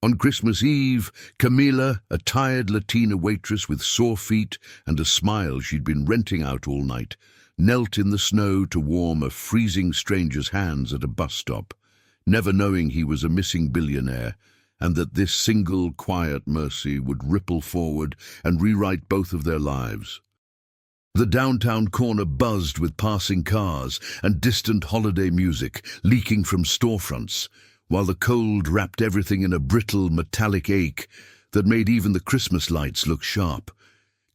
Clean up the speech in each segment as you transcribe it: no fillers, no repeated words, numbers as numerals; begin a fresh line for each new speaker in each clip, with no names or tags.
On Christmas Eve, Camila, a tired Latina waitress with sore feet and a smile she'd been renting out all night, knelt in the snow to warm a freezing stranger's hands at a bus stop, never knowing he was a missing billionaire, and that this single, quiet mercy would ripple forward and rewrite both of their lives. The downtown corner buzzed with passing cars and distant holiday music leaking from storefronts, while the cold wrapped everything in a brittle, metallic ache that made even the Christmas lights look sharp.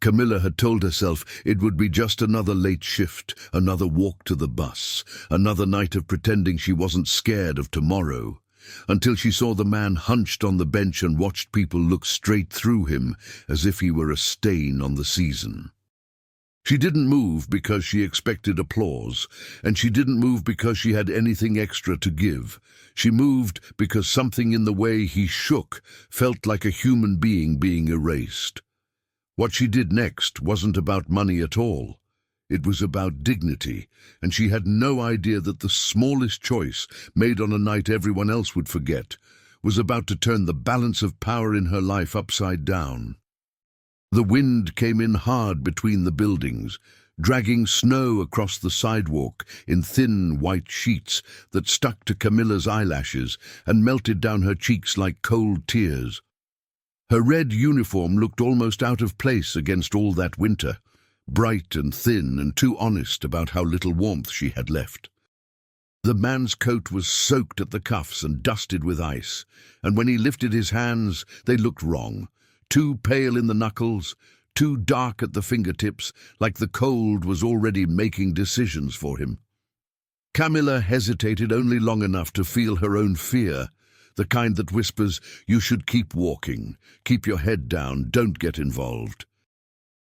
Camila had told herself it would be just another late shift, another walk to the bus, another night of pretending she wasn't scared of tomorrow, until she saw the man hunched on the bench and watched people look straight through him as if he were a stain on the season. She didn't move because she expected applause, and she didn't move because she had anything extra to give. She moved because something in the way he shook felt like a human being being erased. What she did next wasn't about money at all. It was about dignity, and she had no idea that the smallest choice, made on a night everyone else would forget, was about to turn the balance of power in her life upside down. The wind came in hard between the buildings, dragging snow across the sidewalk in thin white sheets that stuck to Camilla's eyelashes and melted down her cheeks like cold tears. Her red uniform looked almost out of place against all that winter, bright and thin and too honest about how little warmth she had left. The man's coat was soaked at the cuffs and dusted with ice, and when he lifted his hands, they looked wrong. Too pale in the knuckles, too dark at the fingertips, like the cold was already making decisions for him. Camila hesitated only long enough to feel her own fear, the kind that whispers, "You should keep walking, keep your head down, don't get involved."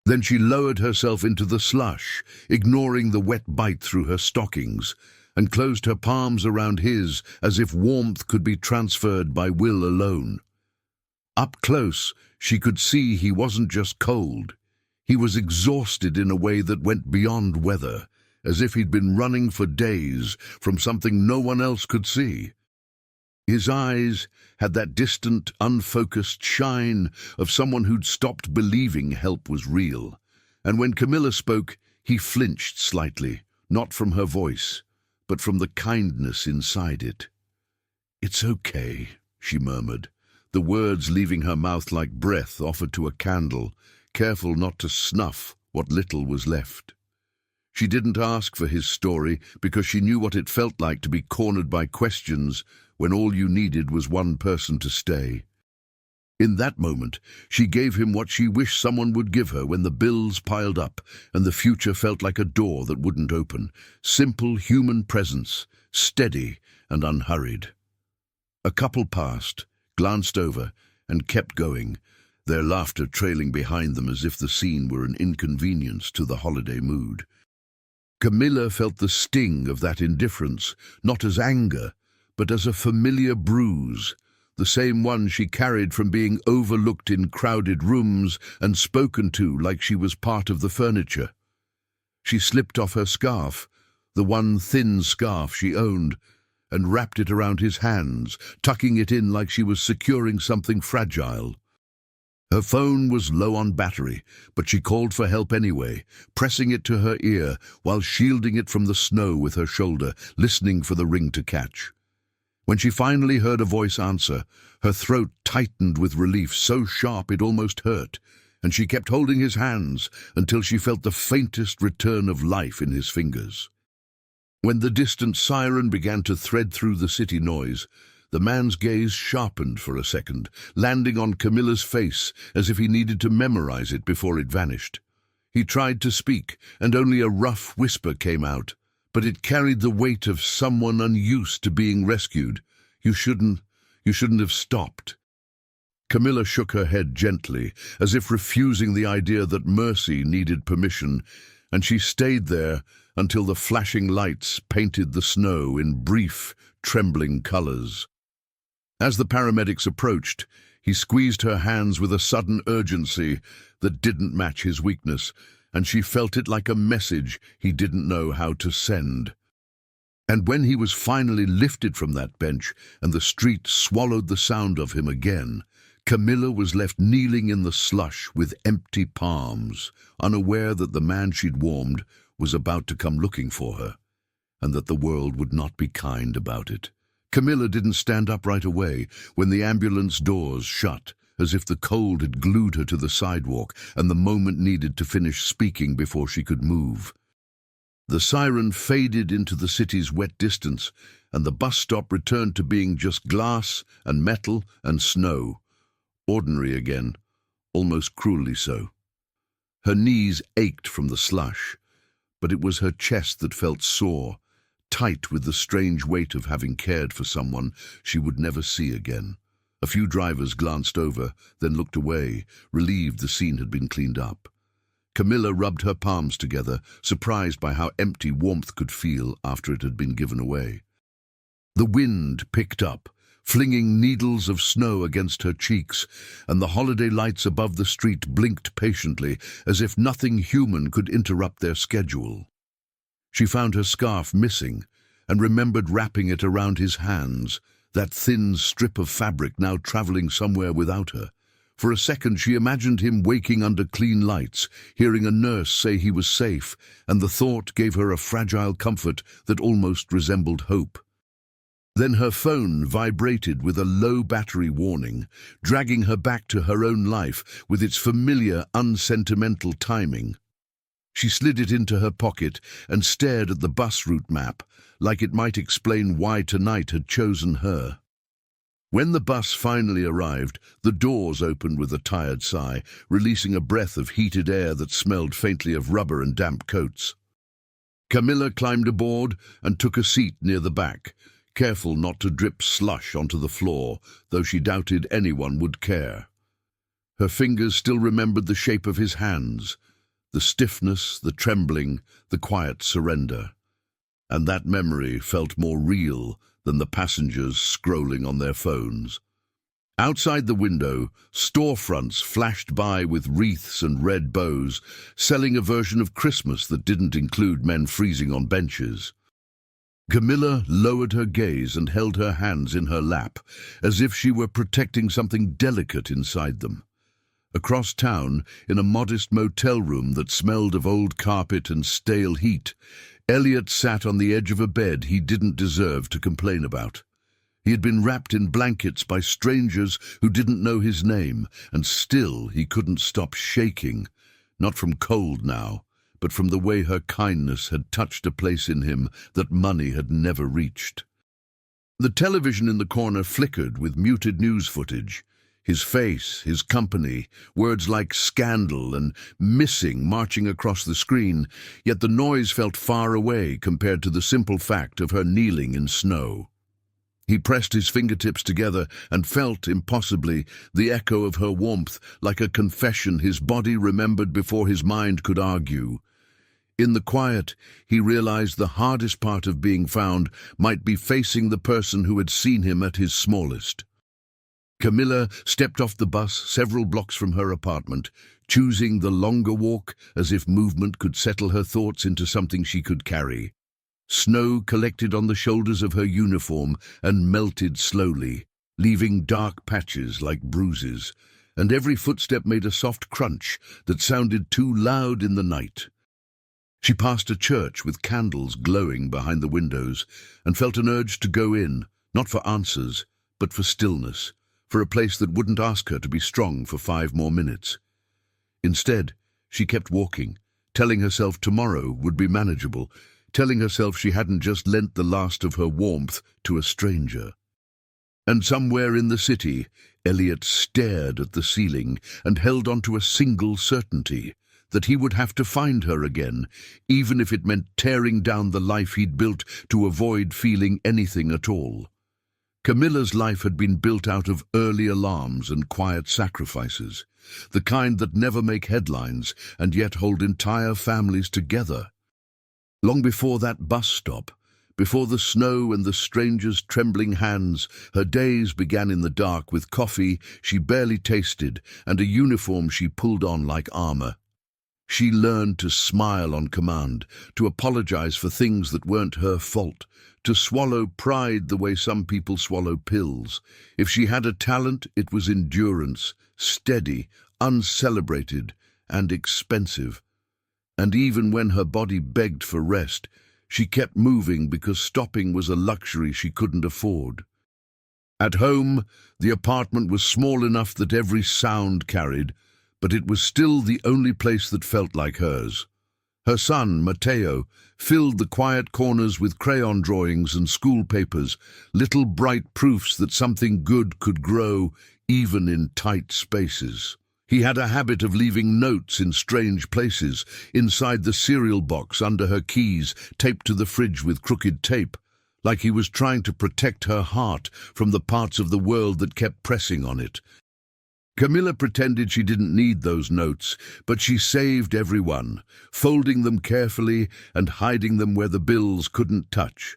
Then she lowered herself into the slush, ignoring the wet bite through her stockings, and closed her palms around his as if warmth could be transferred by will alone. Up close, she could see he wasn't just cold. He was exhausted in a way that went beyond weather, as if he'd been running for days from something no one else could see. His eyes had that distant, unfocused shine of someone who'd stopped believing help was real. And when Camila spoke, he flinched slightly, not from her voice, but from the kindness inside it. "It's okay," she murmured, the words leaving her mouth like breath offered to a candle, careful not to snuff what little was left. She didn't ask for his story because she knew what it felt like to be cornered by questions when all you needed was one person to stay. In that moment, she gave him what she wished someone would give her when the bills piled up and the future felt like a door that wouldn't open. Simple human presence, steady and unhurried. A couple passed, glanced over, and kept going, their laughter trailing behind them as if the scene were an inconvenience to the holiday mood. Camila felt the sting of that indifference, not as anger, but as a familiar bruise, the same one she carried from being overlooked in crowded rooms and spoken to like she was part of the furniture. She slipped off her scarf, the one thin scarf she owned, and wrapped it around his hands, tucking it in like she was securing something fragile. Her phone was low on battery, but she called for help anyway, pressing it to her ear while shielding it from the snow with her shoulder, listening for the ring to catch. When she finally heard a voice answer, her throat tightened with relief so sharp it almost hurt, and she kept holding his hands until she felt the faintest return of life in his fingers. When the distant siren began to thread through the city noise, the man's gaze sharpened for a second, landing on Camilla's face as if he needed to memorize it before it vanished. He tried to speak, and only a rough whisper came out, but it carried the weight of someone unused to being rescued. You shouldn't have stopped." Camila shook her head gently, as if refusing the idea that mercy needed permission, and she stayed there until the flashing lights painted the snow in brief, trembling colors. As the paramedics approached, he squeezed her hands with a sudden urgency that didn't match his weakness, and she felt it like a message he didn't know how to send. And when he was finally lifted from that bench and the street swallowed the sound of him again, Camilla was left kneeling in the slush with empty palms, unaware that the man she'd warmed was about to come looking for her, and that the world would not be kind about it. Camilla didn't stand up right away when the ambulance doors shut, as if the cold had glued her to the sidewalk and the moment needed to finish speaking before she could move. The siren faded into the city's wet distance, and the bus stop returned to being just glass and metal and snow. Ordinary again, almost cruelly so. Her knees ached from the slush, but it was her chest that felt sore, tight with the strange weight of having cared for someone she would never see again. A few drivers glanced over, then looked away, relieved the scene had been cleaned up. Camilla rubbed her palms together, surprised by how empty warmth could feel after it had been given away. The wind picked up, flinging needles of snow against her cheeks, and the holiday lights above the street blinked patiently, as if nothing human could interrupt their schedule. She found her scarf missing, and remembered wrapping it around his hands, that thin strip of fabric now traveling somewhere without her. For a second she imagined him waking under clean lights, hearing a nurse say he was safe, and the thought gave her a fragile comfort that almost resembled hope. Then her phone vibrated with a low battery warning, dragging her back to her own life with its familiar, unsentimental timing. She slid it into her pocket and stared at the bus route map, like it might explain why tonight had chosen her. When the bus finally arrived, the doors opened with a tired sigh, releasing a breath of heated air that smelled faintly of rubber and damp coats. Camilla climbed aboard and took a seat near the back, careful not to drip slush onto the floor, though she doubted anyone would care. Her fingers still remembered the shape of his hands, the stiffness, the trembling, the quiet surrender. And that memory felt more real than the passengers scrolling on their phones. Outside the window, storefronts flashed by with wreaths and red bows, selling a version of Christmas that didn't include men freezing on benches. Camilla lowered her gaze and held her hands in her lap, as if she were protecting something delicate inside them. Across town, in a modest motel room that smelled of old carpet and stale heat, Elliot sat on the edge of a bed he didn't deserve to complain about. He had been wrapped in blankets by strangers who didn't know his name, and still he couldn't stop shaking, not from cold now, but from the way her kindness had touched a place in him that money had never reached. The television in the corner flickered with muted news footage. His face, his company, words like scandal and missing marching across the screen, yet the noise felt far away compared to the simple fact of her kneeling in snow. He pressed his fingertips together and felt, impossibly, the echo of her warmth, like a confession his body remembered before his mind could argue. In the quiet, he realized the hardest part of being found might be facing the person who had seen him at his smallest. Camilla stepped off the bus several blocks from her apartment, choosing the longer walk as if movement could settle her thoughts into something she could carry. Snow collected on the shoulders of her uniform and melted slowly, leaving dark patches like bruises, and every footstep made a soft crunch that sounded too loud in the night. She passed a church with candles glowing behind the windows and felt an urge to go in, not for answers, but for stillness, for a place that wouldn't ask her to be strong for 5 more minutes. Instead, she kept walking, telling herself tomorrow would be manageable, telling herself she hadn't just lent the last of her warmth to a stranger. And somewhere in the city, Elliot stared at the ceiling and held on to a single certainty, that he would have to find her again, even if it meant tearing down the life he'd built to avoid feeling anything at all. Camilla's life had been built out of early alarms and quiet sacrifices, the kind that never make headlines and yet hold entire families together. Long before that bus stop, before the snow and the stranger's trembling hands, her days began in the dark with coffee she barely tasted and a uniform she pulled on like armor. She learned to smile on command, to apologize for things that weren't her fault, to swallow pride the way some people swallow pills. If she had a talent, it was endurance, steady, uncelebrated, and expensive. And even when her body begged for rest, she kept moving because stopping was a luxury she couldn't afford. At home, the apartment was small enough that every sound carried, but it was still the only place that felt like hers. Her son, Matteo, filled the quiet corners with crayon drawings and school papers, little bright proofs that something good could grow even in tight spaces. He had a habit of leaving notes in strange places, inside the cereal box, under her keys, taped to the fridge with crooked tape, like he was trying to protect her heart from the parts of the world that kept pressing on it. Camilla pretended she didn't need those notes, but she saved every one, folding them carefully and hiding them where the bills couldn't touch.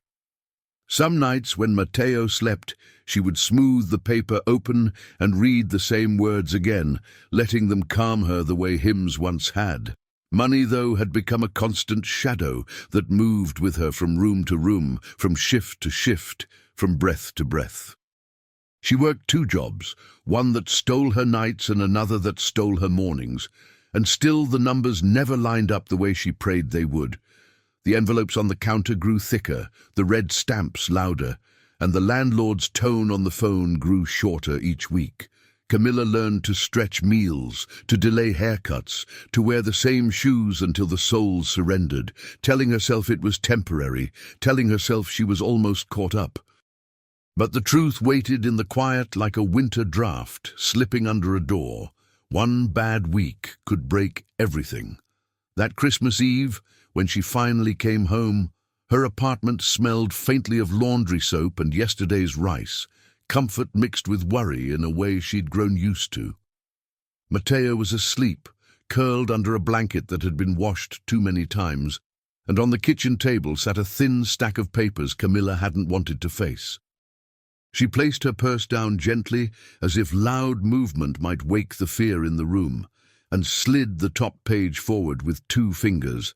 Some nights when Matteo slept, she would smooth the paper open and read the same words again, letting them calm her the way hymns once had. Money, though, had become a constant shadow that moved with her from room to room, from shift to shift, from breath to breath. She worked 2 jobs, one that stole her nights and another that stole her mornings, and still the numbers never lined up the way she prayed they would. The envelopes on the counter grew thicker, the red stamps louder, and the landlord's tone on the phone grew shorter each week. Camilla learned to stretch meals, to delay haircuts, to wear the same shoes until the soles surrendered, telling herself it was temporary, telling herself she was almost caught up. But the truth waited in the quiet like a winter draft, slipping under a door. One bad week could break everything. That Christmas Eve, when she finally came home, her apartment smelled faintly of laundry soap and yesterday's rice, comfort mixed with worry in a way she'd grown used to. Matteo was asleep, curled under a blanket that had been washed too many times, and on the kitchen table sat a thin stack of papers Camilla hadn't wanted to face. She placed her purse down gently, as if loud movement might wake the fear in the room, and slid the top page forward with 2 fingers.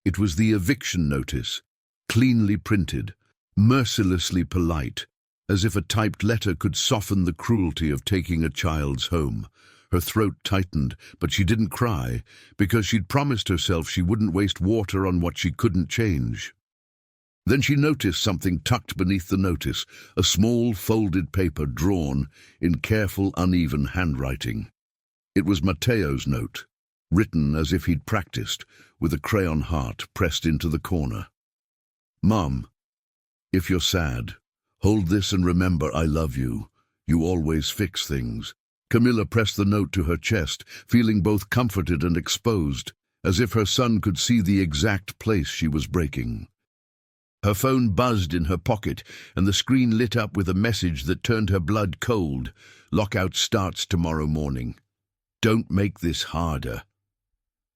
It was the eviction notice, cleanly printed, mercilessly polite, as if a typed letter could soften the cruelty of taking a child's home. Her throat tightened, but she didn't cry, because she'd promised herself she wouldn't waste water on what she couldn't change. Then she noticed something tucked beneath the notice, a small folded paper drawn in careful, uneven handwriting. It was Matteo's note, written as if he'd practiced, with a crayon heart pressed into the corner. "Mom, if you're sad, hold this and remember I love you. You always fix things." Camilla pressed the note to her chest, feeling both comforted and exposed, as if her son could see the exact place she was breaking. Her phone buzzed in her pocket, and the screen lit up with a message that turned her blood cold. "Lockout starts tomorrow morning. Don't make this harder."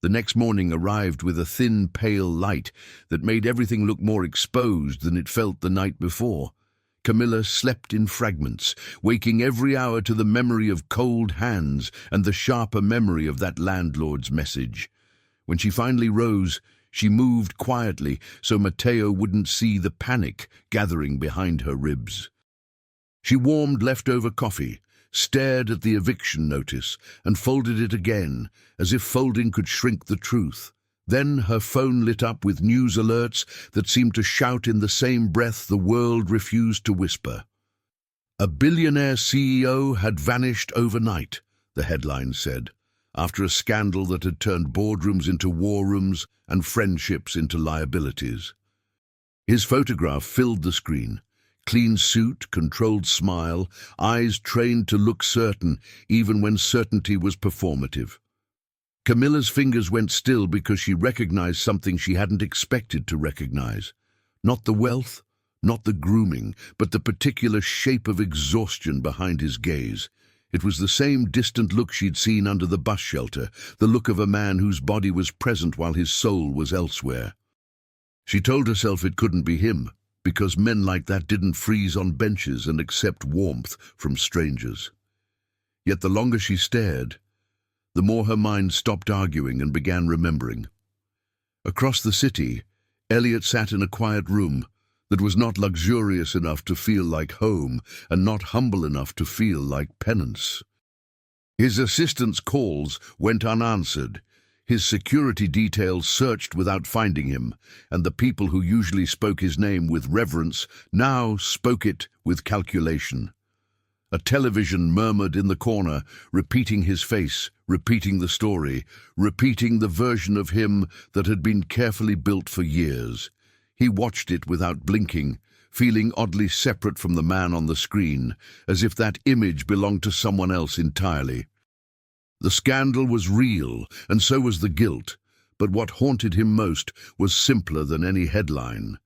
The next morning arrived with a thin, pale light that made everything look more exposed than it felt the night before. Camilla slept in fragments, waking every hour to the memory of cold hands and the sharper memory of that landlord's message. When she finally rose, she moved quietly so Matteo wouldn't see the panic gathering behind her ribs. She warmed leftover coffee, stared at the eviction notice, and folded it again, as if folding could shrink the truth. Then her phone lit up with news alerts that seemed to shout in the same breath the world refused to whisper. "A billionaire CEO had vanished overnight," the headline said, after a scandal that had turned boardrooms into war rooms and friendships into liabilities. His photograph filled the screen. Clean suit, controlled smile, eyes trained to look certain, even when certainty was performative. Camilla's fingers went still because she recognized something she hadn't expected to recognize. Not the wealth, not the grooming, but the particular shape of exhaustion behind his gaze. It was the same distant look she'd seen under the bus shelter, the look of a man whose body was present while his soul was elsewhere. She told herself it couldn't be him, because men like that didn't freeze on benches and accept warmth from strangers. Yet the longer she stared, the more her mind stopped arguing and began remembering. Across the city, Elliot sat in a quiet room that was not luxurious enough to feel like home and not humble enough to feel like penance. His assistant's calls went unanswered. His security details searched without finding him, and the people who usually spoke his name with reverence now spoke it with calculation. A television murmured in the corner, repeating his face, repeating the story, repeating the version of him that had been carefully built for years. He watched it without blinking, feeling oddly separate from the man on the screen, as if that image belonged to someone else entirely. The scandal was real, and so was the guilt, but what haunted him most was simpler than any headline.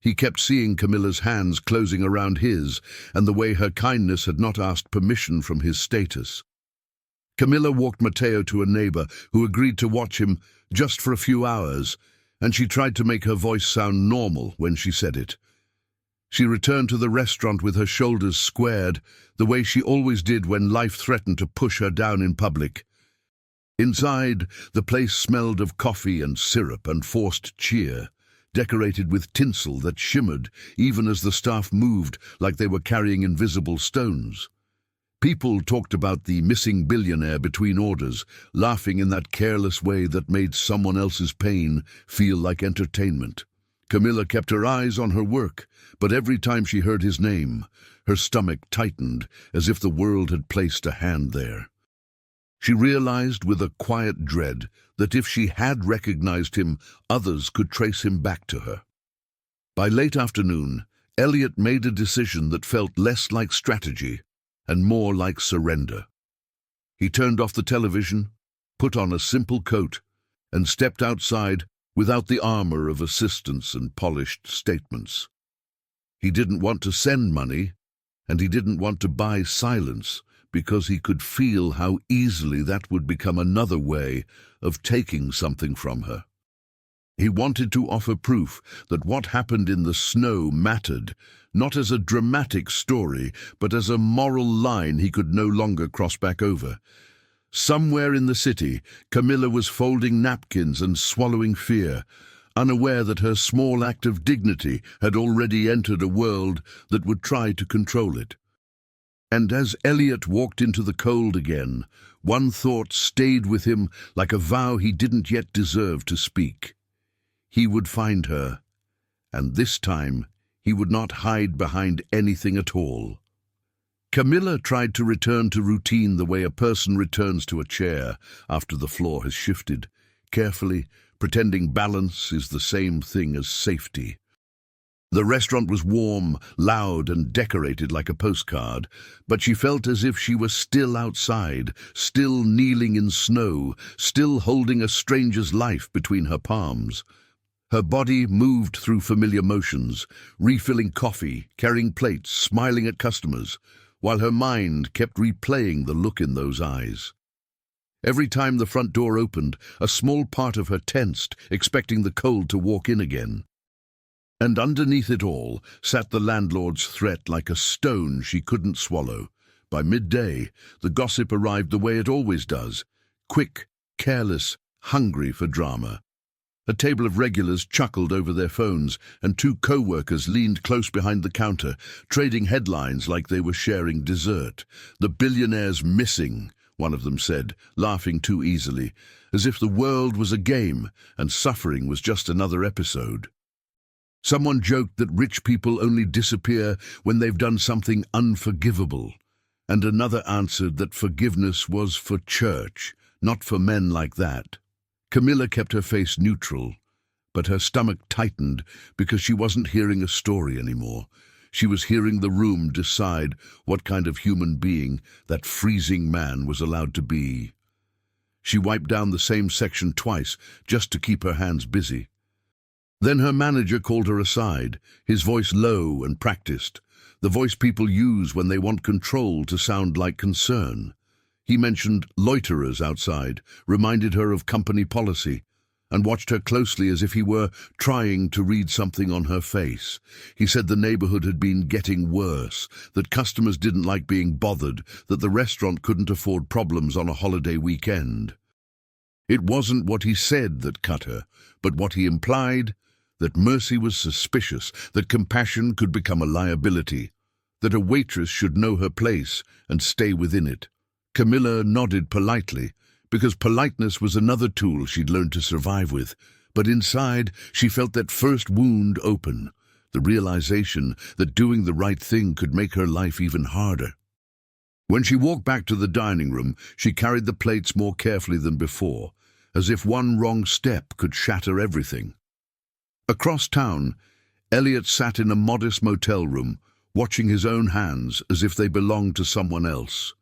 He kept seeing Camilla's hands closing around his, and the way her kindness had not asked permission from his status. Camilla walked Matteo to a neighbor who agreed to watch him just for a few hours, and she tried to make her voice sound normal when she said it. She returned to the restaurant with her shoulders squared, the way she always did when life threatened to push her down in public. Inside, the place smelled of coffee and syrup and forced cheer, decorated with tinsel that shimmered even as the staff moved like they were carrying invisible stones. People talked about the missing billionaire between orders, laughing in that careless way that made someone else's pain feel like entertainment. Camilla kept her eyes on her work, but every time she heard his name, her stomach tightened as if the world had placed a hand there. She realized with a quiet dread that if she had recognized him, others could trace him back to her. By late afternoon, Elliot made a decision that felt less like strategy and more like surrender. He turned off the television, put on a simple coat, and stepped outside without the armor of assistants and polished statements. He didn't want to send money, and he didn't want to buy silence, because he could feel how easily that would become another way of taking something from her. He wanted to offer proof that what happened in the snow mattered, not as a dramatic story, but as a moral line he could no longer cross back over. Somewhere in the city, Camilla was folding napkins and swallowing fear, unaware that her small act of dignity had already entered a world that would try to control it. And as Elliot walked into the cold again, one thought stayed with him like a vow he didn't yet deserve to speak. He would find her, and this time he would not hide behind anything at all. Camilla tried to return to routine the way a person returns to a chair after the floor has shifted, carefully, pretending balance is the same thing as safety. The restaurant was warm, loud, and decorated like a postcard, but she felt as if she was still outside, still kneeling in snow, still holding a stranger's life between her palms. Her body moved through familiar motions, refilling coffee, carrying plates, smiling at customers, while her mind kept replaying the look in those eyes. Every time the front door opened, a small part of her tensed, expecting the cold to walk in again. And underneath it all sat the landlord's threat like a stone she couldn't swallow. By midday, the gossip arrived the way it always does, quick, careless, hungry for drama. A table of regulars chuckled over their phones, and two co-workers leaned close behind the counter, trading headlines like they were sharing dessert. "The billionaire's missing," one of them said, laughing too easily, as if the world was a game and suffering was just another episode. Someone joked that rich people only disappear when they've done something unforgivable, and another answered that forgiveness was for church, not for men like that. Camilla kept her face neutral, but her stomach tightened because she wasn't hearing a story anymore. She was hearing the room decide what kind of human being that freezing man was allowed to be. She wiped down the same section twice just to keep her hands busy. Then her manager called her aside, his voice low and practiced, the voice people use when they want control to sound like concern. He mentioned loiterers outside, reminded her of company policy. and watched her closely as if he were trying to read something on her face. He said the neighborhood had been getting worse, that customers didn't like being bothered, that the restaurant couldn't afford problems on a holiday weekend. It wasn't what he said that cut her, but what he implied, that mercy was suspicious, that compassion could become a liability, that a waitress should know her place and stay within it. Camilla nodded politely, because politeness was another tool she'd learned to survive with, but inside she felt that first wound open, the realization that doing the right thing could make her life even harder. When she walked back to the dining room, she carried the plates more carefully than before, as if one wrong step could shatter everything. Across town, Elliot sat in a modest motel room, watching his own hands as if they belonged to someone else.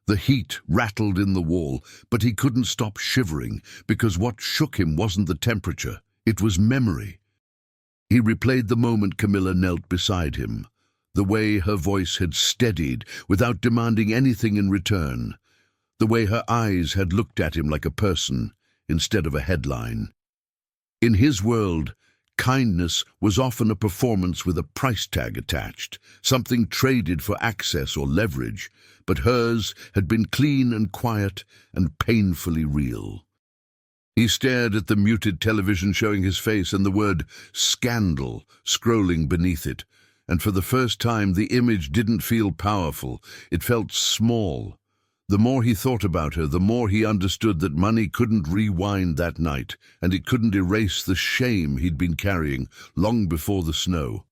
The heat rattled in the wall, but he couldn't stop shivering, because what shook him wasn't the temperature, it was memory. He replayed the moment Camilla knelt beside him, the way her voice had steadied without demanding anything in return, the way her eyes had looked at him like a person instead of a headline. In his world, kindness was often a performance with a price tag attached, something traded for access or leverage, but hers had been clean and quiet and painfully real. He stared at the muted television showing his face and the word "scandal" scrolling beneath it, and for the first time the image didn't feel powerful, it felt small. The more he thought about her, the more he understood that money couldn't rewind that night, and it couldn't erase the shame he'd been carrying long before the snow.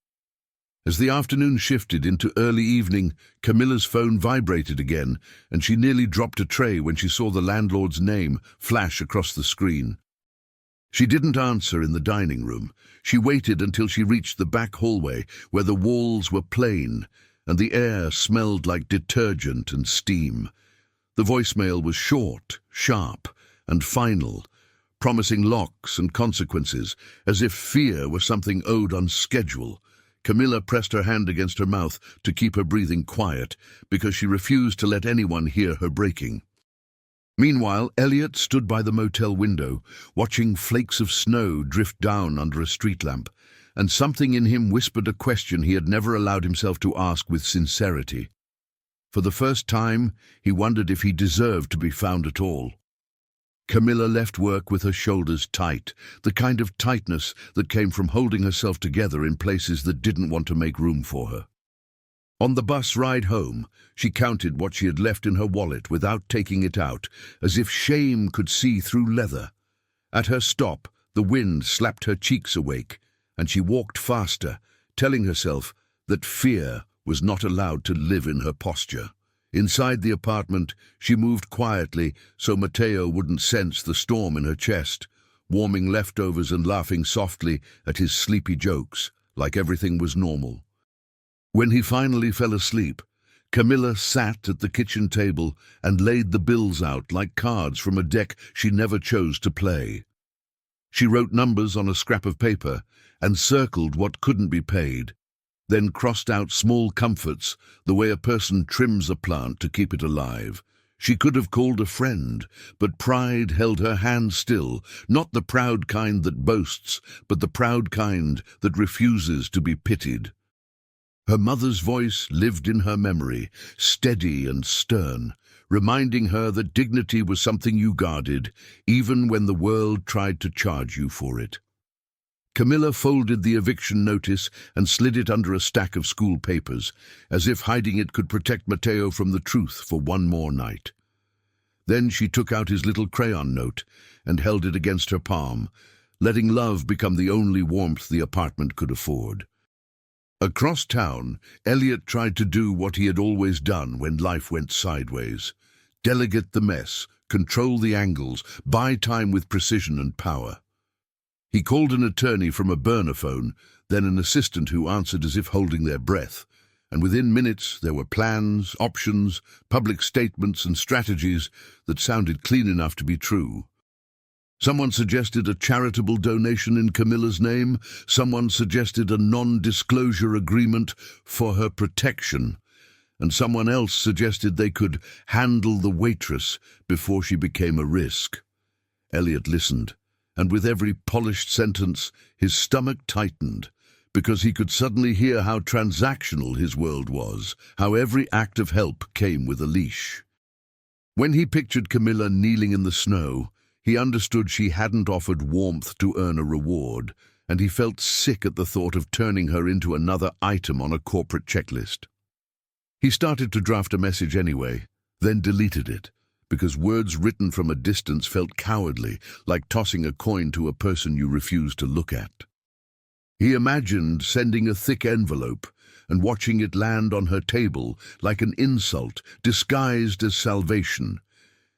As the afternoon shifted into early evening, Camilla's phone vibrated again, and she nearly dropped a tray when she saw the landlord's name flash across the screen. She didn't answer in the dining room. She waited until she reached the back hallway, where the walls were plain, and the air smelled like detergent and steam. The voicemail was short, sharp, and final, promising locks and consequences, as if fear were something owed on schedule. Camilla pressed her hand against her mouth to keep her breathing quiet, because she refused to let anyone hear her breaking. Meanwhile, Elliot stood by the motel window, watching flakes of snow drift down under a street lamp, and something in him whispered a question he had never allowed himself to ask with sincerity. For the first time, he wondered if he deserved to be found at all. Camilla left work with her shoulders tight, the kind of tightness that came from holding herself together in places that didn't want to make room for her. On the bus ride home, she counted what she had left in her wallet without taking it out, as if shame could see through leather. At her stop, the wind slapped her cheeks awake, and she walked faster, telling herself that fear was not allowed to live in her posture. Inside the apartment, she moved quietly so Matteo wouldn't sense the storm in her chest, warming leftovers and laughing softly at his sleepy jokes, like everything was normal. When he finally fell asleep, Camilla sat at the kitchen table and laid the bills out like cards from a deck she never chose to play. She wrote numbers on a scrap of paper and circled what couldn't be paid, then crossed out small comforts the way a person trims a plant to keep it alive. She could have called a friend, but pride held her hand still, not the proud kind that boasts, but the proud kind that refuses to be pitied. Her mother's voice lived in her memory, steady and stern, reminding her that dignity was something you guarded, even when the world tried to charge you for it. Camilla folded the eviction notice and slid it under a stack of school papers, as if hiding it could protect Matteo from the truth for one more night. Then she took out his little crayon note and held it against her palm, letting love become the only warmth the apartment could afford. Across town, Elliot tried to do what he had always done when life went sideways: delegate the mess, control the angles, buy time with precision and power. He called an attorney from a burner phone, then an assistant who answered as if holding their breath, and within minutes there were plans, options, public statements and strategies that sounded clean enough to be true. Someone suggested a charitable donation in Camilla's name, someone suggested a non-disclosure agreement for her protection, and someone else suggested they could handle the waitress before she became a risk. Elliot listened, and with every polished sentence, his stomach tightened, because he could suddenly hear how transactional his world was, how every act of help came with a leash. When he pictured Camilla kneeling in the snow, he understood she hadn't offered warmth to earn a reward, and he felt sick at the thought of turning her into another item on a corporate checklist. He started to draft a message anyway, then deleted it, because words written from a distance felt cowardly, like tossing a coin to a person you refuse to look at. He imagined sending a thick envelope and watching it land on her table like an insult disguised as salvation,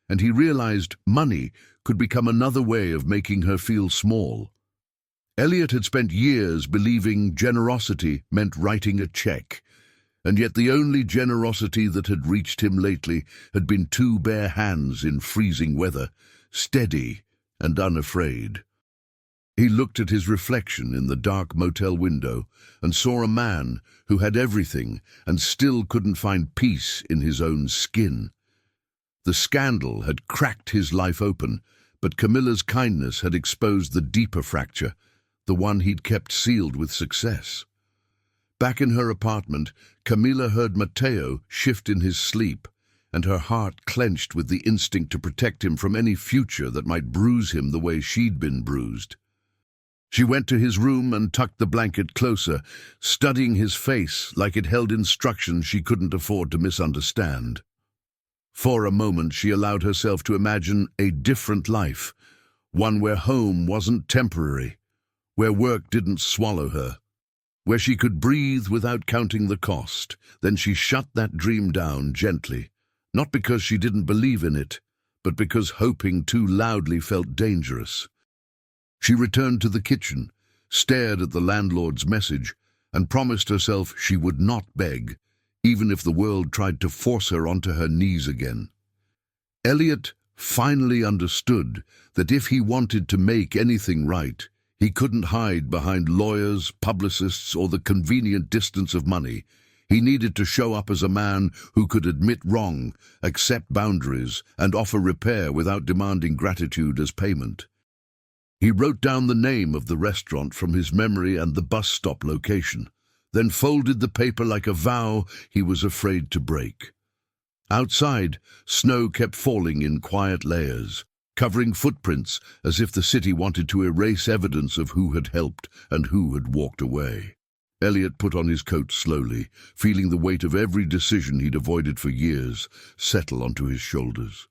and he realized money could become another way of making her feel small. Elliot had spent years believing generosity meant writing a check, and yet the only generosity that had reached him lately had been two bare hands in freezing weather, steady and unafraid. He looked at his reflection in the dark motel window and saw a man who had everything and still couldn't find peace in his own skin. The scandal had cracked his life open, but Camilla's kindness had exposed the deeper fracture, the one he'd kept sealed with success. Back in her apartment, Camilla heard Matteo shift in his sleep, and her heart clenched with the instinct to protect him from any future that might bruise him the way she'd been bruised. She went to his room and tucked the blanket closer, studying his face like it held instructions she couldn't afford to misunderstand. For a moment she allowed herself to imagine a different life, one where home wasn't temporary, where work didn't swallow her, where she could breathe without counting the cost. Then she shut that dream down gently, not because she didn't believe in it, but because hoping too loudly felt dangerous. She returned to the kitchen, stared at the landlord's message, and promised herself she would not beg, even if the world tried to force her onto her knees again. Elliot finally understood that if he wanted to make anything right, he couldn't hide behind lawyers, publicists, or the convenient distance of money. He needed to show up as a man who could admit wrong, accept boundaries, and offer repair without demanding gratitude as payment. He wrote down the name of the restaurant from his memory and the bus stop location, then folded the paper like a vow he was afraid to break. Outside, snow kept falling in quiet layers, covering footprints as if the city wanted to erase evidence of who had helped and who had walked away. Elliot put on his coat slowly, feeling the weight of every decision he'd avoided for years settle onto his shoulders.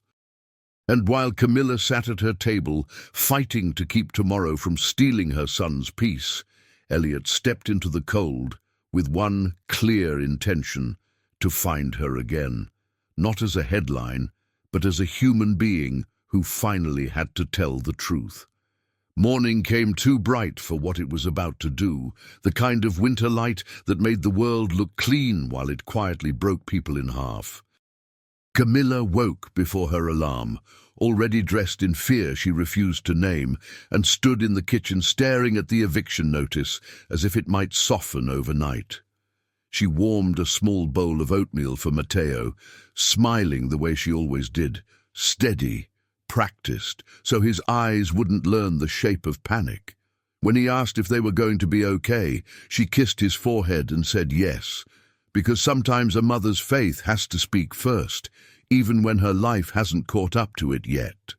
And while Camilla sat at her table, fighting to keep tomorrow from stealing her son's peace, Elliot stepped into the cold with one clear intention: to find her again, not as a headline, but as a human being who finally had to tell the truth. Morning came too bright for what it was about to do, the kind of winter light that made the world look clean while it quietly broke people in half. Camilla woke before her alarm, already dressed in fear she refused to name, and stood in the kitchen staring at the eviction notice as if it might soften overnight. She warmed a small bowl of oatmeal for Matteo, smiling the way she always did, steady, practiced, so his eyes wouldn't learn the shape of panic. When he asked if they were going to be okay, she kissed his forehead and said yes, because sometimes a mother's faith has to speak first, even when her life hasn't caught up to it yet.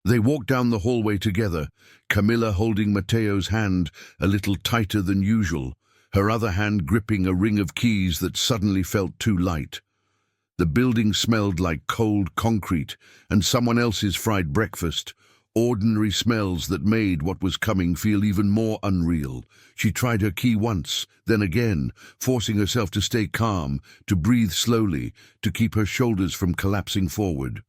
They walked down the hallway together, Camilla holding Matteo's hand a little tighter than usual, her other hand gripping a ring of keys that suddenly felt too light. The building smelled like cold concrete and someone else's fried breakfast, ordinary smells that made what was coming feel even more unreal. She tried her key once, then again, forcing herself to stay calm, to breathe slowly, to keep her shoulders from collapsing forward.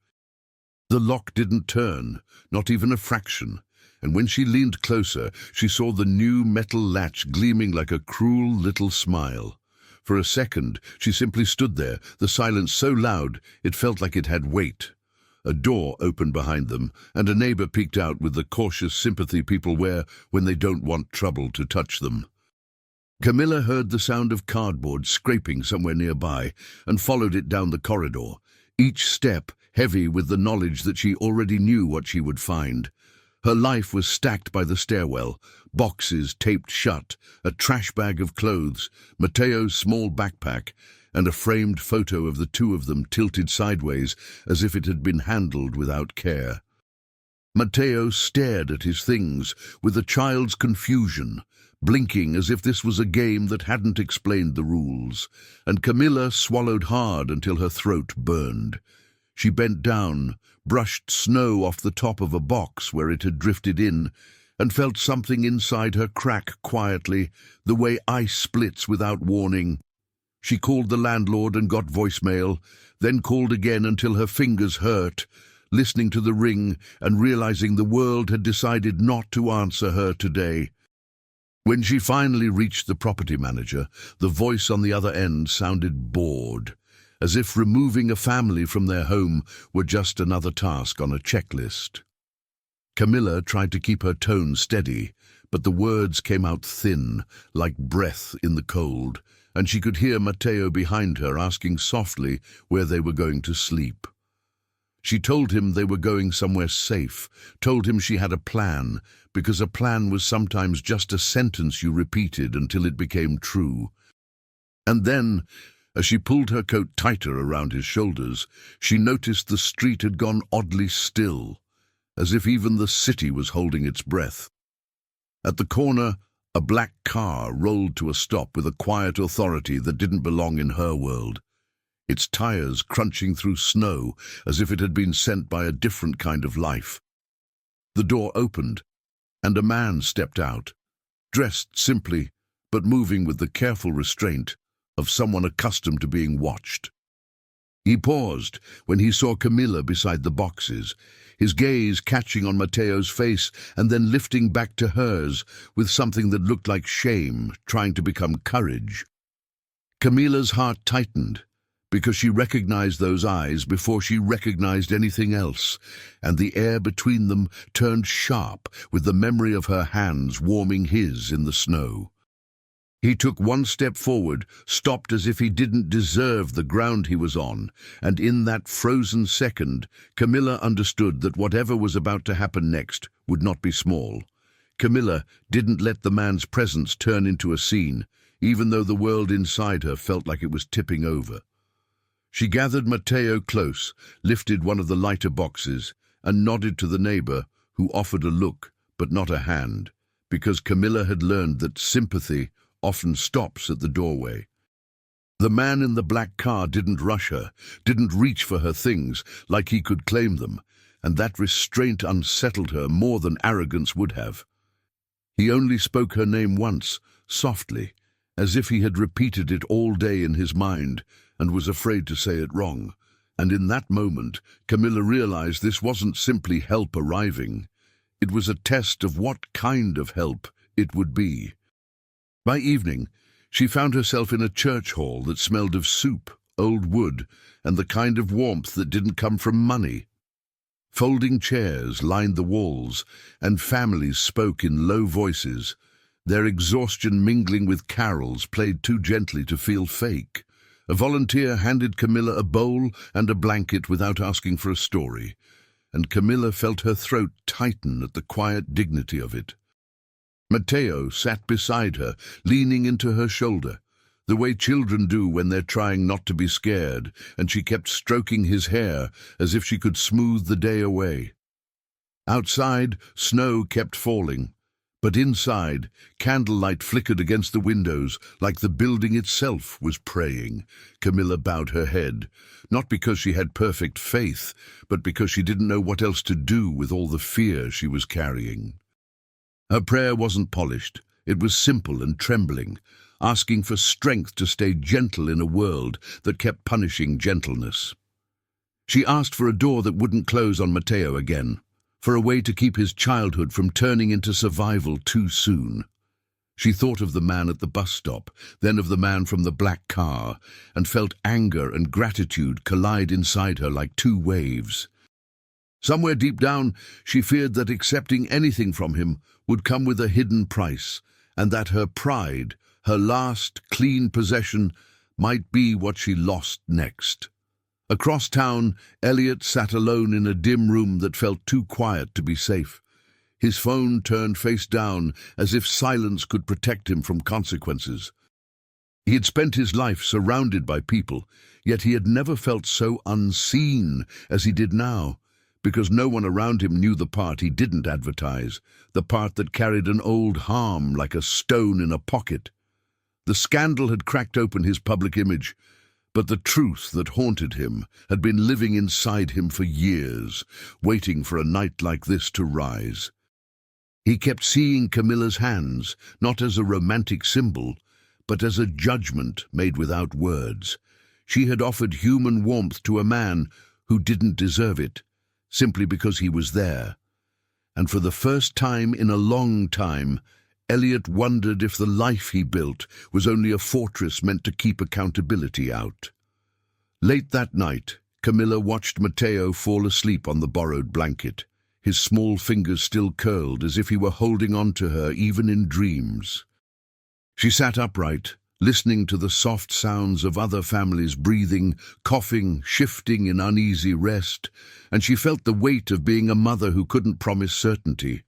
The lock didn't turn, not even a fraction, and when she leaned closer, she saw the new metal latch gleaming like a cruel little smile. For a second, she simply stood there, the silence so loud it felt like it had weight. A door opened behind them, and a neighbor peeked out with the cautious sympathy people wear when they don't want trouble to touch them. Camilla heard the sound of cardboard scraping somewhere nearby and followed it down the corridor, each step heavy with the knowledge that she already knew what she would find. Her life was stacked by the stairwell, boxes taped shut, a trash bag of clothes, Matteo's small backpack, and a framed photo of the two of them tilted sideways as if it had been handled without care. Matteo stared at his things with a child's confusion, blinking as if this was a game that hadn't explained the rules, and Camilla swallowed hard until her throat burned. She bent down, brushed snow off the top of a box where it had drifted in, and felt something inside her crack quietly, the way ice splits without warning. She called the landlord and got voicemail, then called again until her fingers hurt, listening to the ring and realizing the world had decided not to answer her today. When she finally reached the property manager, the voice on the other end sounded bored, as if removing a family from their home were just another task on a checklist. Camilla tried to keep her tone steady, but the words came out thin, like breath in the cold, and she could hear Matteo behind her asking softly where they were going to sleep. She told him they were going somewhere safe, told him she had a plan, because a plan was sometimes just a sentence you repeated until it became true. And then, as she pulled her coat tighter around his shoulders, she noticed the street had gone oddly still, as if even the city was holding its breath. At the corner, a black car rolled to a stop with a quiet authority that didn't belong in her world, its tires crunching through snow as if it had been sent by a different kind of life. The door opened, and a man stepped out, dressed simply, but moving with the careful restraint of someone accustomed to being watched. He paused when he saw Camilla beside the boxes, his gaze catching on Matteo's face and then lifting back to hers with something that looked like shame trying to become courage. Camilla's heart tightened, because she recognized those eyes before she recognized anything else, and the air between them turned sharp with the memory of her hands warming his in the snow. He took one step forward, stopped as if he didn't deserve the ground he was on, and in that frozen second, Camilla understood that whatever was about to happen next would not be small. Camilla didn't let the man's presence turn into a scene, even though the world inside her felt like it was tipping over. She gathered Matteo close, lifted one of the lighter boxes, and nodded to the neighbor, who offered a look, but not a hand, because Camilla had learned that sympathy often stops at the doorway. The man in the black car didn't rush her, didn't reach for her things like he could claim them, and that restraint unsettled her more than arrogance would have. He only spoke her name once, softly, as if he had repeated it all day in his mind, and was afraid to say it wrong. And in that moment, Camilla realized this wasn't simply help arriving. It was a test of what kind of help it would be. By evening, she found herself in a church hall that smelled of soup, old wood, and the kind of warmth that didn't come from money. Folding chairs lined the walls, and families spoke in low voices, their exhaustion mingling with carols played too gently to feel fake. A volunteer handed Camilla a bowl and a blanket without asking for a story, and Camilla felt her throat tighten at the quiet dignity of it. Matteo sat beside her, leaning into her shoulder, the way children do when they're trying not to be scared, and she kept stroking his hair as if she could smooth the day away. Outside, snow kept falling, but inside, candlelight flickered against the windows like the building itself was praying. Camilla bowed her head, not because she had perfect faith, but because she didn't know what else to do with all the fear she was carrying. Her prayer wasn't polished, it was simple and trembling, asking for strength to stay gentle in a world that kept punishing gentleness. She asked for a door that wouldn't close on Matteo again, for a way to keep his childhood from turning into survival too soon. She thought of the man at the bus stop, then of the man from the black car, and felt anger and gratitude collide inside her like two waves. Somewhere deep down, she feared that accepting anything from him would come with a hidden price, and that her pride, her last clean possession, might be what she lost next. Across town, Elliot sat alone in a dim room that felt too quiet to be safe. His phone turned face down, as if silence could protect him from consequences. He had spent his life surrounded by people, yet he had never felt so unseen as he did now, because no one around him knew the part he didn't advertise, the part that carried an old harm like a stone in a pocket. The scandal had cracked open his public image, but the truth that haunted him had been living inside him for years, waiting for a night like this to rise. He kept seeing Camilla's hands, not as a romantic symbol, but as a judgment made without words. She had offered human warmth to a man who didn't deserve it, simply because he was there. And for the first time in a long time, Elliot wondered if the life he built was only a fortress meant to keep accountability out. Late that night, Camilla watched Matteo fall asleep on the borrowed blanket, his small fingers still curled as if he were holding on to her even in dreams. She sat upright, listening to the soft sounds of other families breathing, coughing, shifting in uneasy rest, and she felt the weight of being a mother who couldn't promise certainty.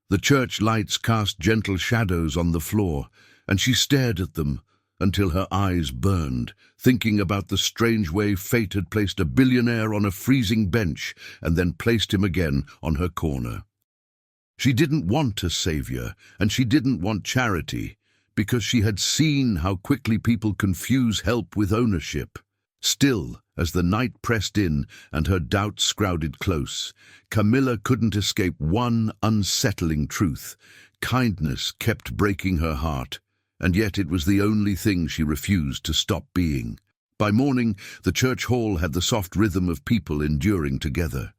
The church lights cast gentle shadows on the floor, and she stared at them until her eyes burned, thinking about the strange way fate had placed a billionaire on a freezing bench and then placed him again on her corner. She didn't want a savior, and she didn't want charity, because she had seen how quickly people confuse help with ownership. Still, as the night pressed in and her doubts crowded close, Camilla couldn't escape one unsettling truth. Kindness kept breaking her heart, and yet it was the only thing she refused to stop being. By morning, the church hall had the soft rhythm of people enduring together.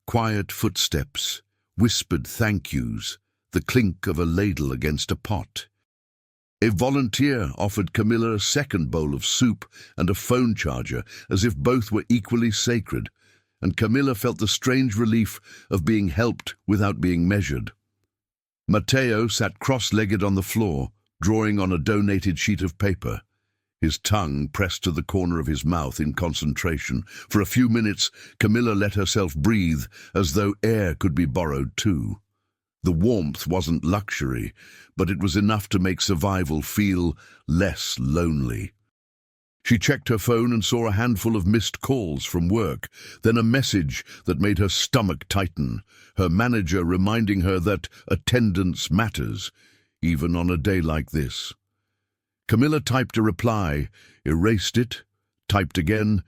Quiet footsteps, whispered thank yous, the clink of a ladle against a pot. A volunteer offered Camilla a second bowl of soup and a phone charger, as if both were equally sacred, and Camilla felt the strange relief of being helped without being measured. Matteo sat cross-legged on the floor, drawing on a donated sheet of paper, his tongue pressed to the corner of his mouth in concentration. For a few minutes, Camilla let herself breathe, as though air could be borrowed too. The warmth wasn't luxury, but it was enough to make survival feel less lonely. She checked her phone and saw a handful of missed calls from work, then a message that made her stomach tighten, her manager reminding her that attendance matters, even on a day like this. Camilla typed a reply, erased it, typed again,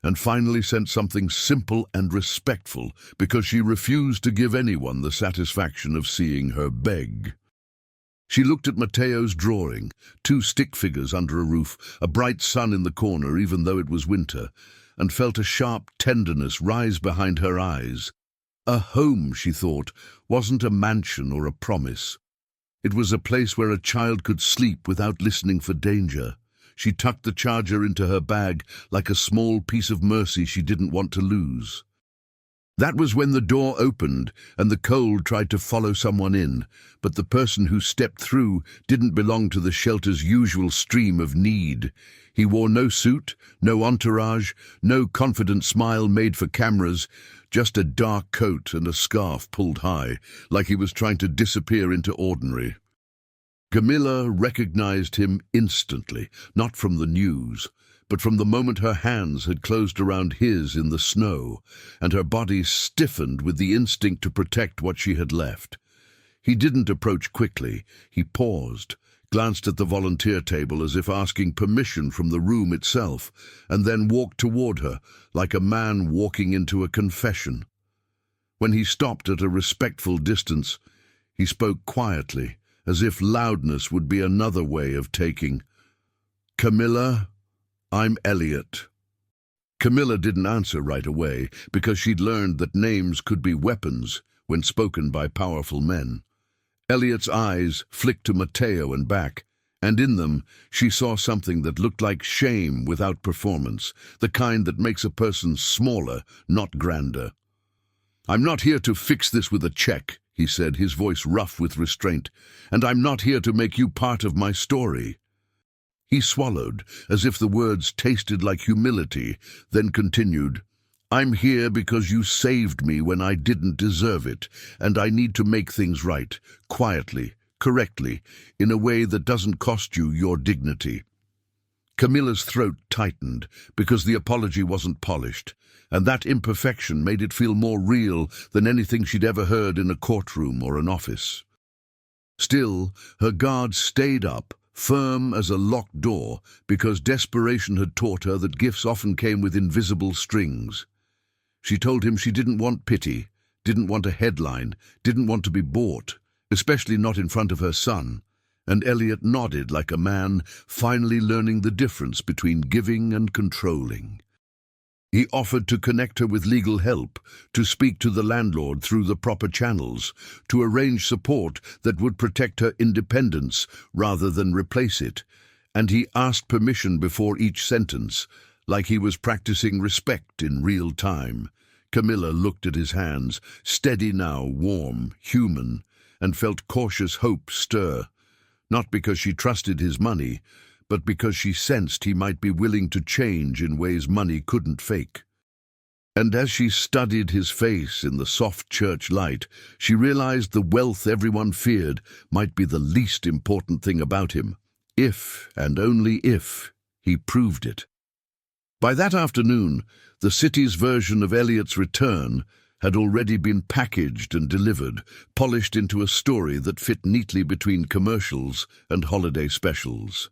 and finally sent something simple and respectful, because she refused to give anyone the satisfaction of seeing her beg. She looked at Matteo's drawing, 2 stick figures under a roof, a bright sun in the corner even though it was winter, and felt a sharp tenderness rise behind her eyes. A home, she thought, wasn't a mansion or a promise. It was a place where a child could sleep without listening for danger. She tucked the charger into her bag like a small piece of mercy she didn't want to lose. That was when the door opened and the cold tried to follow someone in, but the person who stepped through didn't belong to the shelter's usual stream of need. He wore no suit, no entourage, no confident smile made for cameras, just a dark coat and a scarf pulled high, like he was trying to disappear into ordinary. Camilla recognized him instantly, not from the news, but from the moment her hands had closed around his in the snow, and her body stiffened with the instinct to protect what she had left. He didn't approach quickly. He paused, glanced at the volunteer table as if asking permission from the room itself, and then walked toward her, like a man walking into a confession. When he stopped at a respectful distance, he spoke quietly, as if loudness would be another way of taking, "Camilla, I'm Elliot." Camilla didn't answer right away, because she'd learned that names could be weapons when spoken by powerful men. Elliot's eyes flicked to Matteo and back, and in them she saw something that looked like shame without performance, the kind that makes a person smaller, not grander. "I'm not here to fix this with a check," he said, his voice rough with restraint, "and I'm not here to make you part of my story." He swallowed, as if the words tasted like humility, then continued, I'm here because you saved me when I didn't deserve it, and I need to make things right, quietly, correctly, in a way that doesn't cost you your dignity." Camilla's throat tightened because the apology wasn't polished, and that imperfection made it feel more real than anything she'd ever heard in a courtroom or an office. Still, her guard stayed up, firm as a locked door, because desperation had taught her that gifts often came with invisible strings. She told him she didn't want pity, didn't want a headline, didn't want to be bought, especially not in front of her son, and Elliot nodded like a man finally learning the difference between giving and controlling. He offered to connect her with legal help, to speak to the landlord through the proper channels, to arrange support that would protect her independence rather than replace it, and he asked permission before each sentence, like he was practicing respect in real time. Camilla looked at his hands, steady now, warm, human, and felt cautious hope stir, not because she trusted his money, but because she sensed he might be willing to change in ways money couldn't fake. And as she studied his face in the soft church light, she realized the wealth everyone feared might be the least important thing about him, if, and only if, he proved it. By that afternoon, the city's version of Elliot's return had already been packaged and delivered, polished into a story that fit neatly between commercials and holiday specials.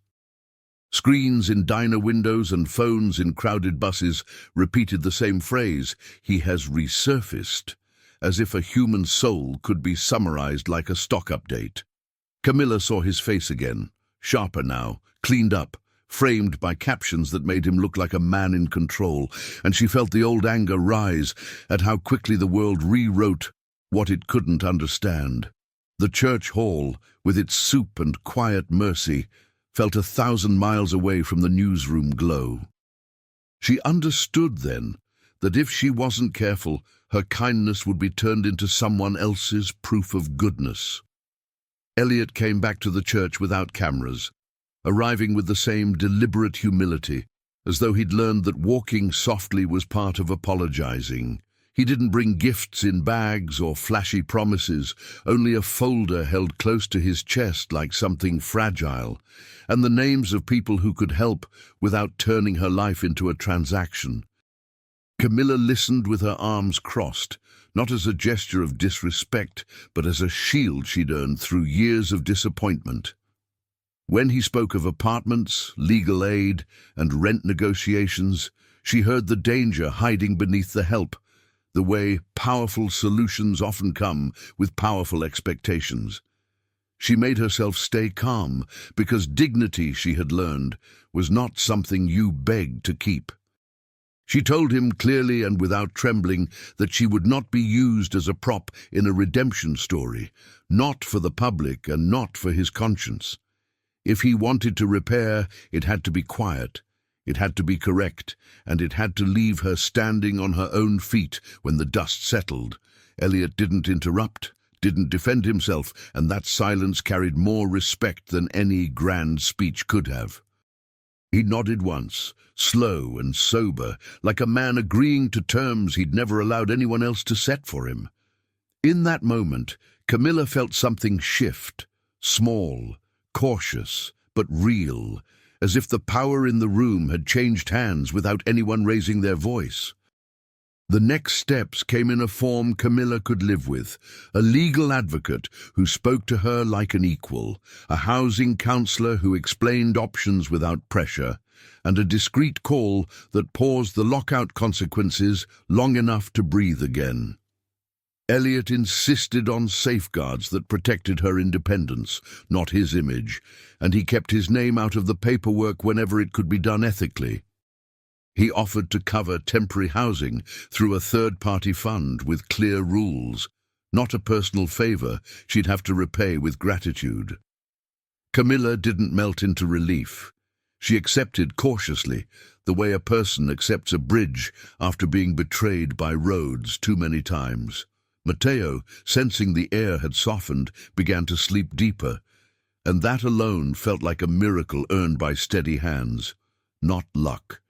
Screens in diner windows and phones in crowded buses repeated the same phrase, "He has resurfaced," as if a human soul could be summarized like a stock update. Camilla saw his face again, sharper now, cleaned up, framed by captions that made him look like a man in control, and she felt the old anger rise at how quickly the world rewrote what it couldn't understand. The church hall, with its soup and quiet mercy, felt 1,000 miles away from the newsroom glow. She understood then that if she wasn't careful, her kindness would be turned into someone else's proof of goodness. Elliot came back to the church without cameras, arriving with the same deliberate humility, as though he'd learned that walking softly was part of apologizing. He didn't bring gifts in bags or flashy promises, only a folder held close to his chest like something fragile, and the names of people who could help without turning her life into a transaction. Camilla listened with her arms crossed, not as a gesture of disrespect, but as a shield she'd earned through years of disappointment. When he spoke of apartments, legal aid, and rent negotiations, she heard the danger hiding beneath the help, the way powerful solutions often come with powerful expectations. She made herself stay calm, because dignity, she had learned, was not something you begged to keep. She told him clearly and without trembling that she would not be used as a prop in a redemption story, not for the public and not for his conscience. If he wanted to repair, it had to be quiet, it had to be correct, and it had to leave her standing on her own feet when the dust settled. Elliot didn't interrupt, didn't defend himself, and that silence carried more respect than any grand speech could have. He nodded once, slow and sober, like a man agreeing to terms he'd never allowed anyone else to set for him. In that moment, Camilla felt something shift, small, cautious, but real, as if the power in the room had changed hands without anyone raising their voice. The next steps came in a form Camilla could live with, a legal advocate who spoke to her like an equal, a housing counselor who explained options without pressure, and a discreet call that paused the lockout consequences long enough to breathe again. Elliot insisted on safeguards that protected her independence, not his image, and he kept his name out of the paperwork whenever it could be done ethically. He offered to cover temporary housing through a third-party fund with clear rules, not a personal favor she'd have to repay with gratitude. Camilla didn't melt into relief. She accepted cautiously, the way a person accepts a bridge after being betrayed by roads too many times. Mateo, sensing the air had softened, began to sleep deeper, and that alone felt like a miracle earned by steady hands, not luck.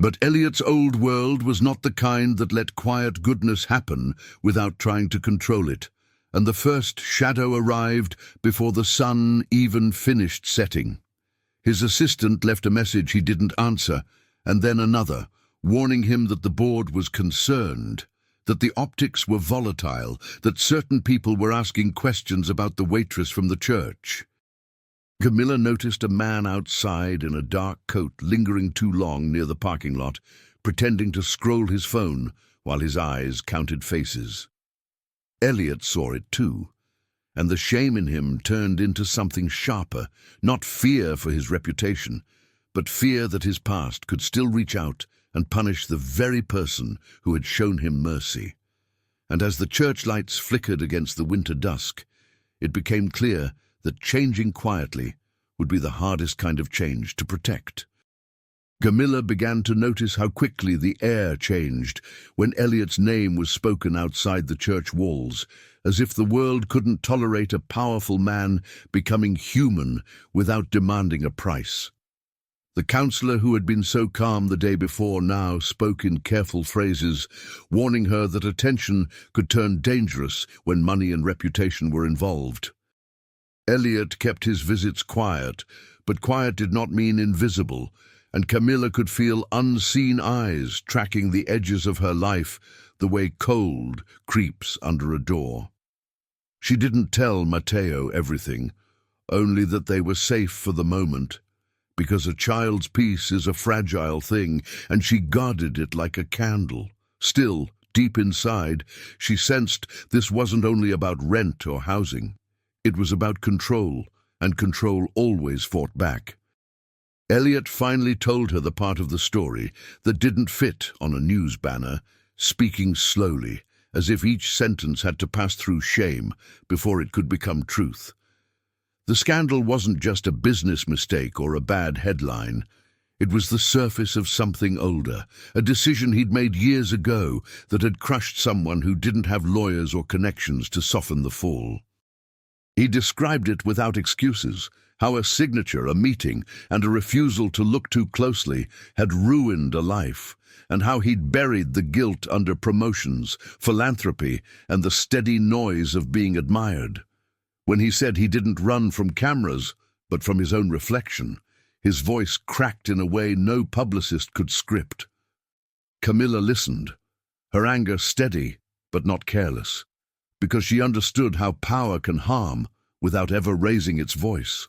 But Elliot's old world was not the kind that let quiet goodness happen without trying to control it, and the first shadow arrived before the sun even finished setting. His assistant left a message he didn't answer, and then another, warning him that the board was concerned, that the optics were volatile, that certain people were asking questions about the waitress from the church. Camilla noticed a man outside in a dark coat lingering too long near the parking lot, pretending to scroll his phone while his eyes counted faces. Elliot saw it too, and the shame in him turned into something sharper, not fear for his reputation, but fear that his past could still reach out and punish the very person who had shown him mercy. And as the church lights flickered against the winter dusk, it became clear that changing quietly would be the hardest kind of change to protect. Camilla began to notice how quickly the air changed when Elliot's name was spoken outside the church walls, as if the world couldn't tolerate a powerful man becoming human without demanding a price. The counselor who had been so calm the day before now spoke in careful phrases, warning her that attention could turn dangerous when money and reputation were involved. Elliot kept his visits quiet, but quiet did not mean invisible, and Camilla could feel unseen eyes tracking the edges of her life the way cold creeps under a door. She didn't tell Matteo everything, only that they were safe for the moment, because a child's peace is a fragile thing, and she guarded it like a candle. Still, deep inside, she sensed this wasn't only about rent or housing. It was about control, and control always fought back. Elliot finally told her the part of the story that didn't fit on a news banner, speaking slowly, as if each sentence had to pass through shame before it could become truth. The scandal wasn't just a business mistake or a bad headline. It was the surface of something older, a decision he'd made years ago that had crushed someone who didn't have lawyers or connections to soften the fall. He described it without excuses, how a signature, a meeting, and a refusal to look too closely had ruined a life, and how he'd buried the guilt under promotions, philanthropy, and the steady noise of being admired. When he said he didn't run from cameras, but from his own reflection, his voice cracked in a way no publicist could script. Camilla listened, her anger steady but not careless, because she understood how power can harm without ever raising its voice.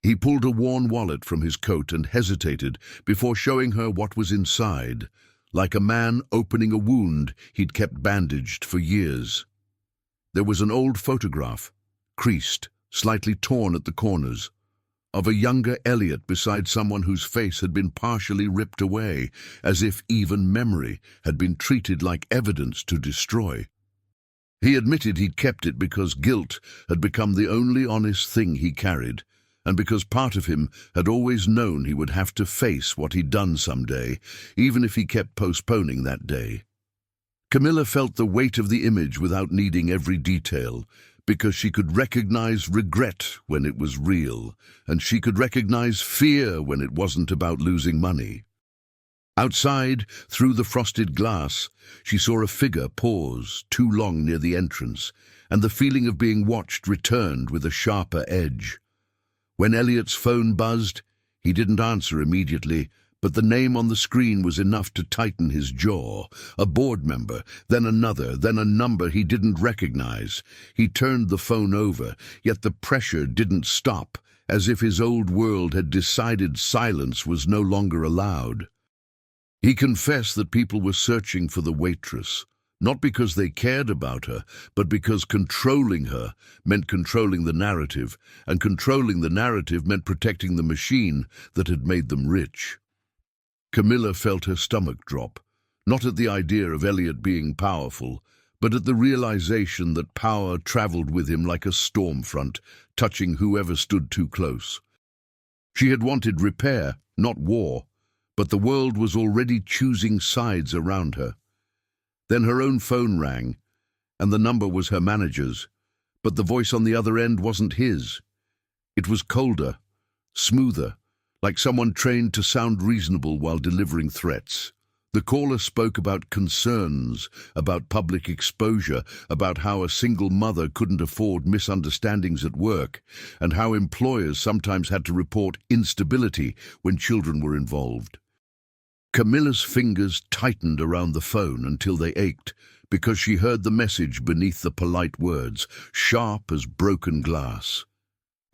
He pulled a worn wallet from his coat and hesitated before showing her what was inside, like a man opening a wound he'd kept bandaged for years. There was an old photograph, creased, slightly torn at the corners, of a younger Elliot beside someone whose face had been partially ripped away, as if even memory had been treated like evidence to destroy. He admitted he'd kept it because guilt had become the only honest thing he carried, and because part of him had always known he would have to face what he'd done someday, even if he kept postponing that day. Camilla felt the weight of the image without needing every detail, because she could recognize regret when it was real, and she could recognize fear when it wasn't about losing money. Outside, through the frosted glass, she saw a figure pause too long near the entrance, and the feeling of being watched returned with a sharper edge. When Elliot's phone buzzed, he didn't answer immediately, but the name on the screen was enough to tighten his jaw. A board member, then another, then a number he didn't recognize. He turned the phone over, yet the pressure didn't stop, as if his old world had decided silence was no longer allowed. He confessed that people were searching for the waitress, not because they cared about her, but because controlling her meant controlling the narrative, and controlling the narrative meant protecting the machine that had made them rich. Camilla felt her stomach drop, not at the idea of Elliot being powerful, but at the realization that power traveled with him like a storm front, touching whoever stood too close. She had wanted repair, not war, but the world was already choosing sides around her. Then her own phone rang, and the number was her manager's, but the voice on the other end wasn't his. It was colder, smoother, like someone trained to sound reasonable while delivering threats. The caller spoke about concerns, about public exposure, about how a single mother couldn't afford misunderstandings at work, and how employers sometimes had to report instability when children were involved. Camilla's fingers tightened around the phone until they ached, because she heard the message beneath the polite words, sharp as broken glass.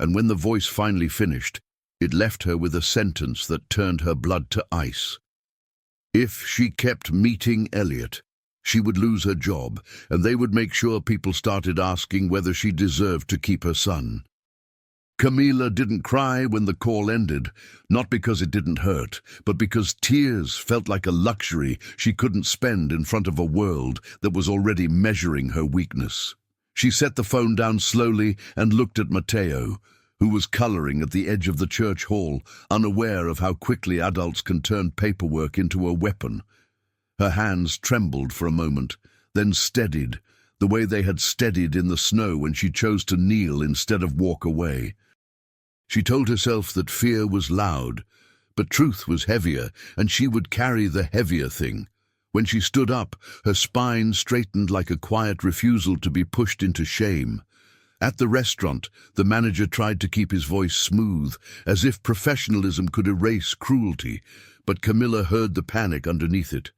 And when the voice finally finished, it left her with a sentence that turned her blood to ice. If she kept meeting Elliot, she would lose her job, and they would make sure people started asking whether she deserved to keep her son. Camilla didn't cry when the call ended, not because it didn't hurt, but because tears felt like a luxury she couldn't spend in front of a world that was already measuring her weakness. She set the phone down slowly and looked at Matteo, who was coloring at the edge of the church hall, unaware of how quickly adults can turn paperwork into a weapon. Her hands trembled for a moment, then steadied, the way they had steadied in the snow when she chose to kneel instead of walk away. She told herself that fear was loud, but truth was heavier, and she would carry the heavier thing. When she stood up, her spine straightened like a quiet refusal to be pushed into shame. At the restaurant, the manager tried to keep his voice smooth, as if professionalism could erase cruelty, but Camilla heard the panic underneath it.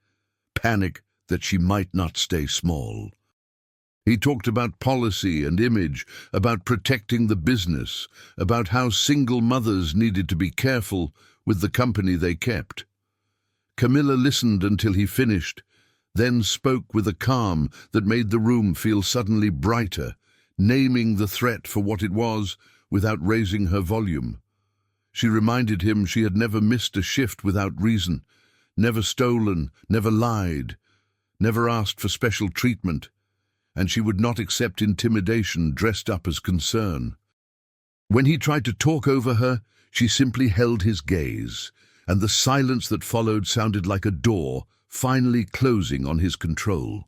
Panic that she might not stay small. He talked about policy and image, about protecting the business, about how single mothers needed to be careful with the company they kept. Camilla listened until he finished, then spoke with a calm that made the room feel suddenly brighter, naming the threat for what it was without raising her volume. She reminded him she had never missed a shift without reason, never stolen, never lied, never asked for special treatment, and she would not accept intimidation dressed up as concern. When he tried to talk over her, she simply held his gaze, and the silence that followed sounded like a door finally closing on his control.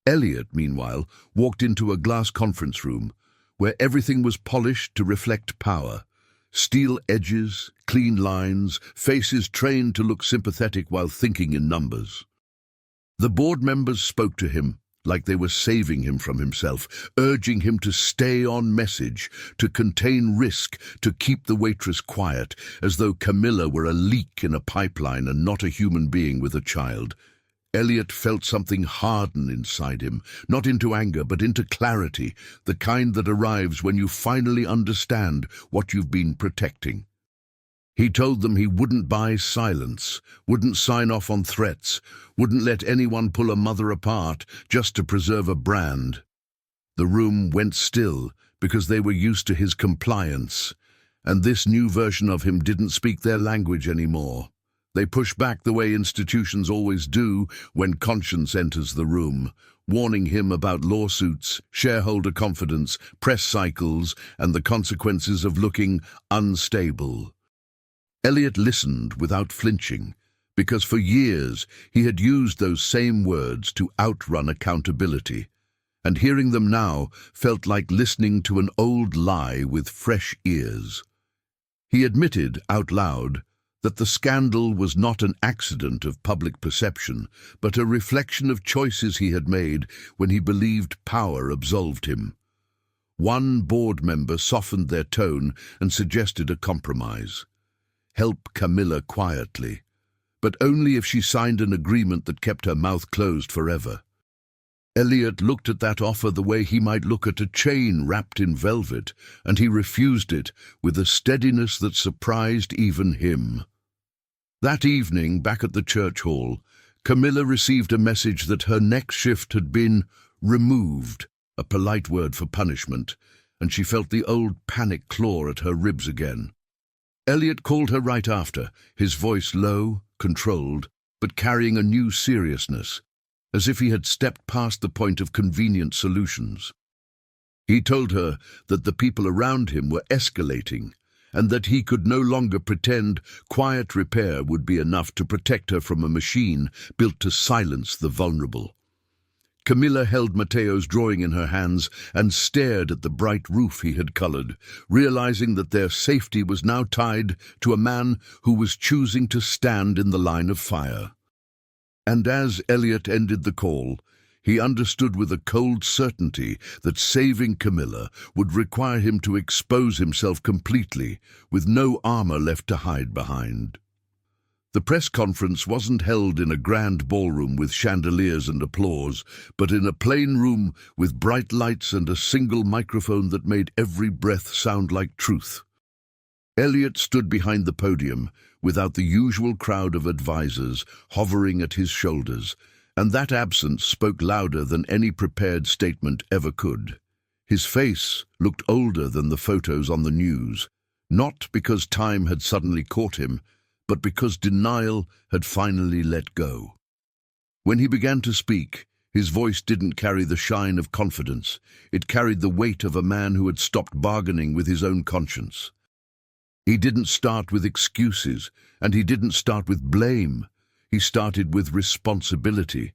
Elliot, meanwhile, walked into a glass conference room where everything was polished to reflect power. Steel edges, clean lines, faces trained to look sympathetic while thinking in numbers. The board members spoke to him like they were saving him from himself, urging him to stay on message, to contain risk, to keep the waitress quiet, as though Camilla were a leak in a pipeline and not a human being with a child. Elliot felt something harden inside him, not into anger, but into clarity, the kind that arrives when you finally understand what you've been protecting. He told them he wouldn't buy silence, wouldn't sign off on threats, wouldn't let anyone pull a mother apart just to preserve a brand. The room went still because they were used to his compliance, and this new version of him didn't speak their language anymore. They push back the way institutions always do when conscience enters the room, warning him about lawsuits, shareholder confidence, press cycles, and the consequences of looking unstable. Elliot listened without flinching, because for years he had used those same words to outrun accountability, and hearing them now felt like listening to an old lie with fresh ears. He admitted out loud that the scandal was not an accident of public perception, but a reflection of choices he had made when he believed power absolved him. One board member softened their tone and suggested a compromise. Help Camilla quietly, but only if she signed an agreement that kept her mouth closed forever. Elliot looked at that offer the way he might look at a chain wrapped in velvet, and he refused it with a steadiness that surprised even him. That evening, back at the church hall, Camilla received a message that her next shift had been removed, a polite word for punishment, and she felt the old panic claw at her ribs again. Elliot called her right after, his voice low, controlled, but carrying a new seriousness, as if he had stepped past the point of convenient solutions. He told her that the people around him were escalating, and that he could no longer pretend quiet repair would be enough to protect her from a machine built to silence the vulnerable. Camilla held Matteo's drawing in her hands and stared at the bright roof he had colored, realizing that their safety was now tied to a man who was choosing to stand in the line of fire. And as Elliot ended the call, he understood with a cold certainty that saving Camilla would require him to expose himself completely, with no armor left to hide behind. The press conference wasn't held in a grand ballroom with chandeliers and applause, but in a plain room with bright lights and a single microphone that made every breath sound like truth. Elliot stood behind the podium, without the usual crowd of advisors hovering at his shoulders, and that absence spoke louder than any prepared statement ever could. His face looked older than the photos on the news, not because time had suddenly caught him, but because denial had finally let go. When he began to speak, his voice didn't carry the shine of confidence. It carried the weight of a man who had stopped bargaining with his own conscience. He didn't start with excuses, and he didn't start with blame. He started with responsibility.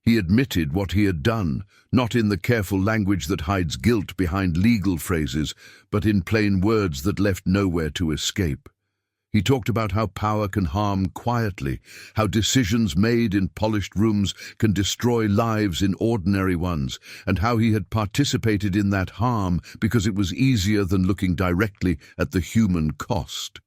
He admitted what he had done, not in the careful language that hides guilt behind legal phrases, but in plain words that left nowhere to escape. He talked about how power can harm quietly, how decisions made in polished rooms can destroy lives in ordinary ones, and how he had participated in that harm because it was easier than looking directly at the human cost.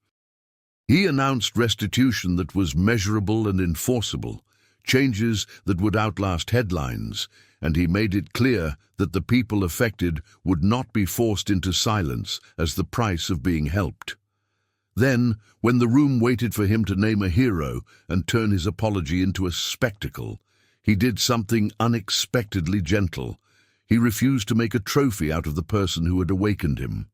He announced restitution that was measurable and enforceable, changes that would outlast headlines, and he made it clear that the people affected would not be forced into silence as the price of being helped. Then, when the room waited for him to name a hero and turn his apology into a spectacle, he did something unexpectedly gentle. He refused to make a trophy out of the person who had awakened him.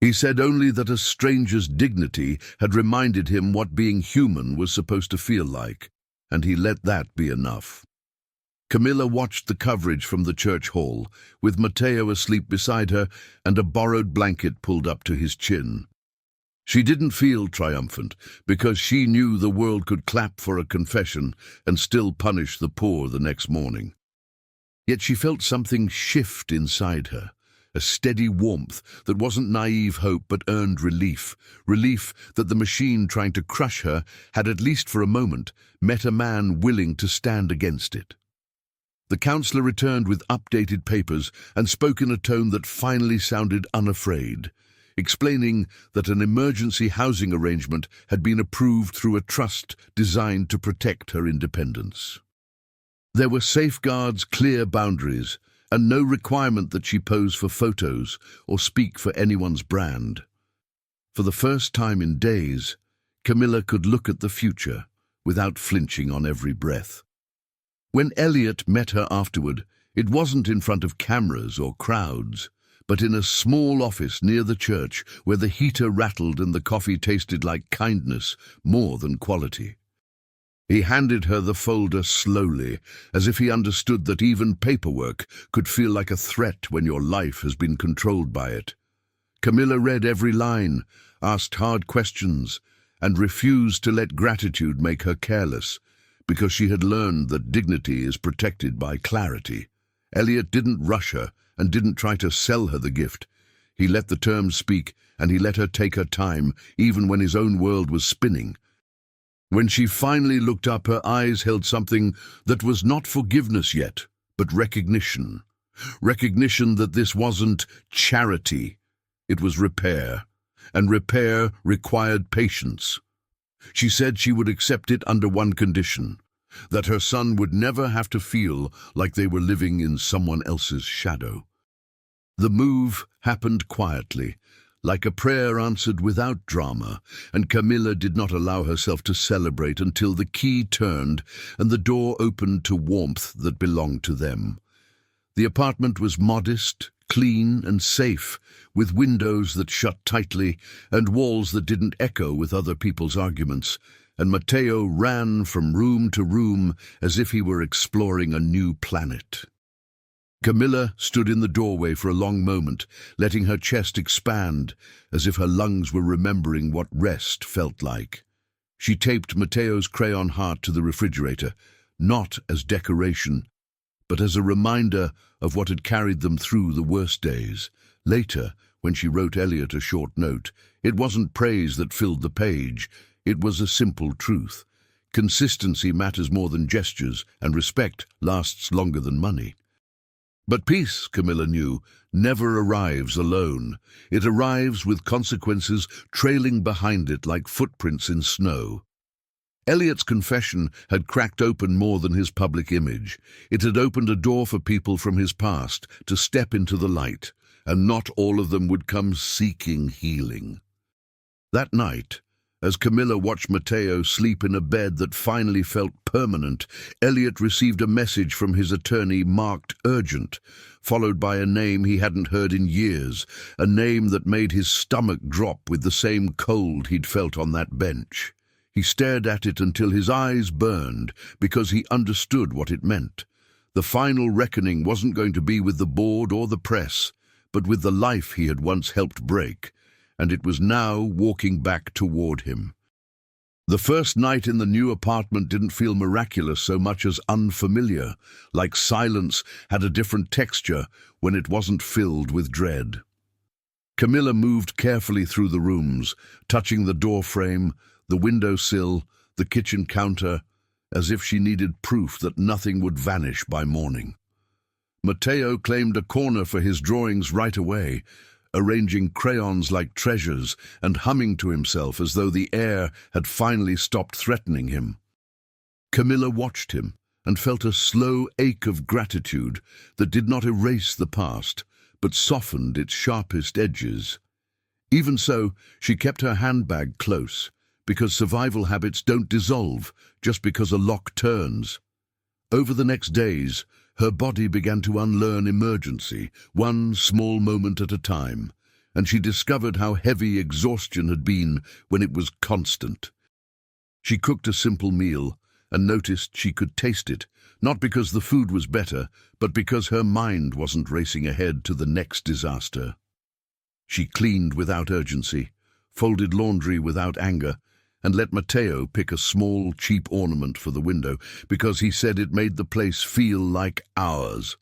He said only that a stranger's dignity had reminded him what being human was supposed to feel like, and he let that be enough. Camilla watched the coverage from the church hall, with Matteo asleep beside her and a borrowed blanket pulled up to his chin. She didn't feel triumphant, because she knew the world could clap for a confession and still punish the poor the next morning. Yet she felt something shift inside her, a steady warmth that wasn't naive hope but earned relief, relief that the machine trying to crush her had, at least for a moment, met a man willing to stand against it. The counselor returned with updated papers and spoke in a tone that finally sounded unafraid, explaining that an emergency housing arrangement had been approved through a trust designed to protect her independence. There were safeguards, clear boundaries, and no requirement that she pose for photos or speak for anyone's brand. For the first time in days, Camilla could look at the future without flinching on every breath. When Elliot met her afterward, it wasn't in front of cameras or crowds, but in a small office near the church where the heater rattled and the coffee tasted like kindness more than quality. He handed her the folder slowly, as if he understood that even paperwork could feel like a threat when your life has been controlled by it. Camilla read every line, asked hard questions, and refused to let gratitude make her careless, because she had learned that dignity is protected by clarity. Elliot didn't rush her and didn't try to sell her the gift. He let the terms speak, and he let her take her time, even when his own world was spinning. When she finally looked up, her eyes held something that was not forgiveness yet, but recognition. Recognition that this wasn't charity, it was repair, and repair required patience. She said she would accept it under one condition, that her son would never have to feel like they were living in someone else's shadow. The move happened quietly, like a prayer answered without drama, and Camilla did not allow herself to celebrate until the key turned and the door opened to warmth that belonged to them. The apartment was modest, clean and safe, with windows that shut tightly and walls that didn't echo with other people's arguments, and Matteo ran from room to room as if he were exploring a new planet. Camilla stood in the doorway for a long moment, letting her chest expand, as if her lungs were remembering what rest felt like. She taped Matteo's crayon heart to the refrigerator, not as decoration, but as a reminder of what had carried them through the worst days. Later, when she wrote Elliot a short note, it wasn't praise that filled the page, it was a simple truth. Consistency matters more than gestures, and respect lasts longer than money. But peace, Camilla knew, never arrives alone. It arrives with consequences trailing behind it like footprints in snow. Elliot's confession had cracked open more than his public image. It had opened a door for people from his past to step into the light, and not all of them would come seeking healing. That night, as Camilla watched Matteo sleep in a bed that finally felt permanent, Elliot received a message from his attorney marked urgent, followed by a name he hadn't heard in years, a name that made his stomach drop with the same cold he'd felt on that bench. He stared at it until his eyes burned, because he understood what it meant. The final reckoning wasn't going to be with the board or the press, but with the life he had once helped break, and it was now walking back toward him. The first night in the new apartment didn't feel miraculous so much as unfamiliar, like silence had a different texture when it wasn't filled with dread. Camilla moved carefully through the rooms, touching the door frame, the windowsill, the kitchen counter, as if she needed proof that nothing would vanish by morning. Matteo claimed a corner for his drawings right away, arranging crayons like treasures and humming to himself as though the air had finally stopped threatening him. Camilla watched him and felt a slow ache of gratitude that did not erase the past, but softened its sharpest edges. Even so, she kept her handbag close, because survival habits don't dissolve just because a lock turns. Over the next days, her body began to unlearn emergency, one small moment at a time, and she discovered how heavy exhaustion had been when it was constant. She cooked a simple meal and noticed she could taste it, not because the food was better, but because her mind wasn't racing ahead to the next disaster. She cleaned without urgency, folded laundry without anger, and let Matteo pick a small, cheap ornament for the window because he said it made the place feel like ours.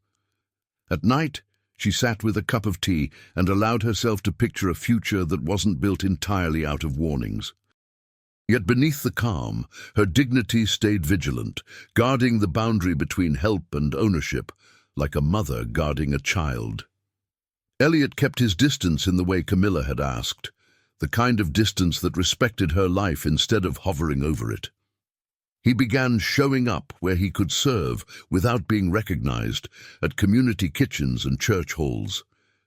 At night, she sat with a cup of tea and allowed herself to picture a future that wasn't built entirely out of warnings. Yet beneath the calm, her dignity stayed vigilant, guarding the boundary between help and ownership, like a mother guarding a child. Elliot kept his distance in the way Camilla had asked, the kind of distance that respected her life instead of hovering over it. He began showing up where he could serve without being recognized, at community kitchens and church halls,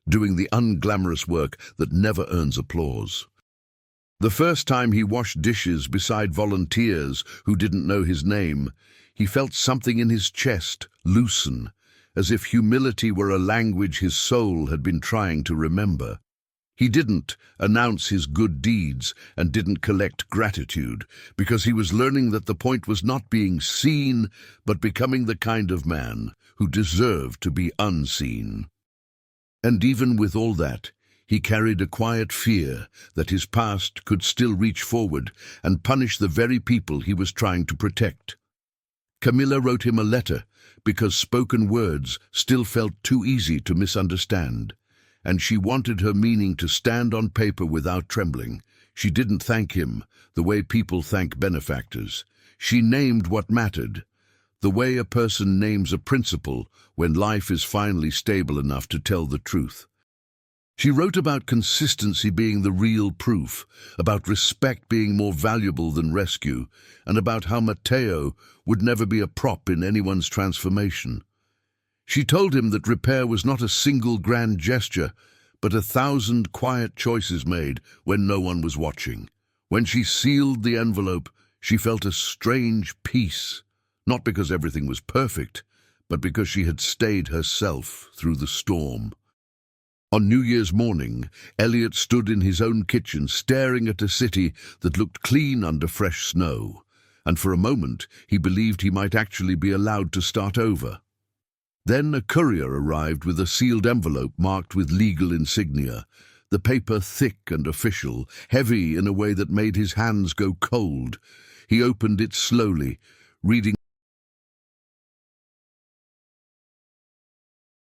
doing the unglamorous work that never earns applause. The first time he washed dishes beside volunteers who didn't know his name, he felt something in his chest loosen, as if humility were a language his soul had been trying to remember. He didn't announce his good deeds and didn't collect gratitude, because he was learning that the point was not being seen, but becoming the kind of man who deserved to be unseen. And even with all that, he carried a quiet fear that his past could still reach forward and punish the very people he was trying to protect. Camilla wrote him a letter because spoken words still felt too easy to misunderstand, and she wanted her meaning to stand on paper without trembling. She didn't thank him the way people thank benefactors. She named what mattered, the way a person names a principle when life is finally stable enough to tell the truth. She wrote about consistency being the real proof, about respect being more valuable than rescue, and about how Matteo would never be a prop in anyone's transformation. She told him that repair was not a single grand gesture, but 1,000 quiet choices made when no one was watching. When she sealed the envelope, she felt a strange peace, not because everything was perfect, but because she had stayed herself through the storm. On New Year's morning, Elliot stood in his own kitchen staring at a city that looked clean under fresh snow, and for a moment he believed he might actually be allowed to start over. Then a courier arrived with a sealed envelope marked with legal insignia, the paper thick and official, heavy in a way that made his hands go cold. He opened it slowly, reading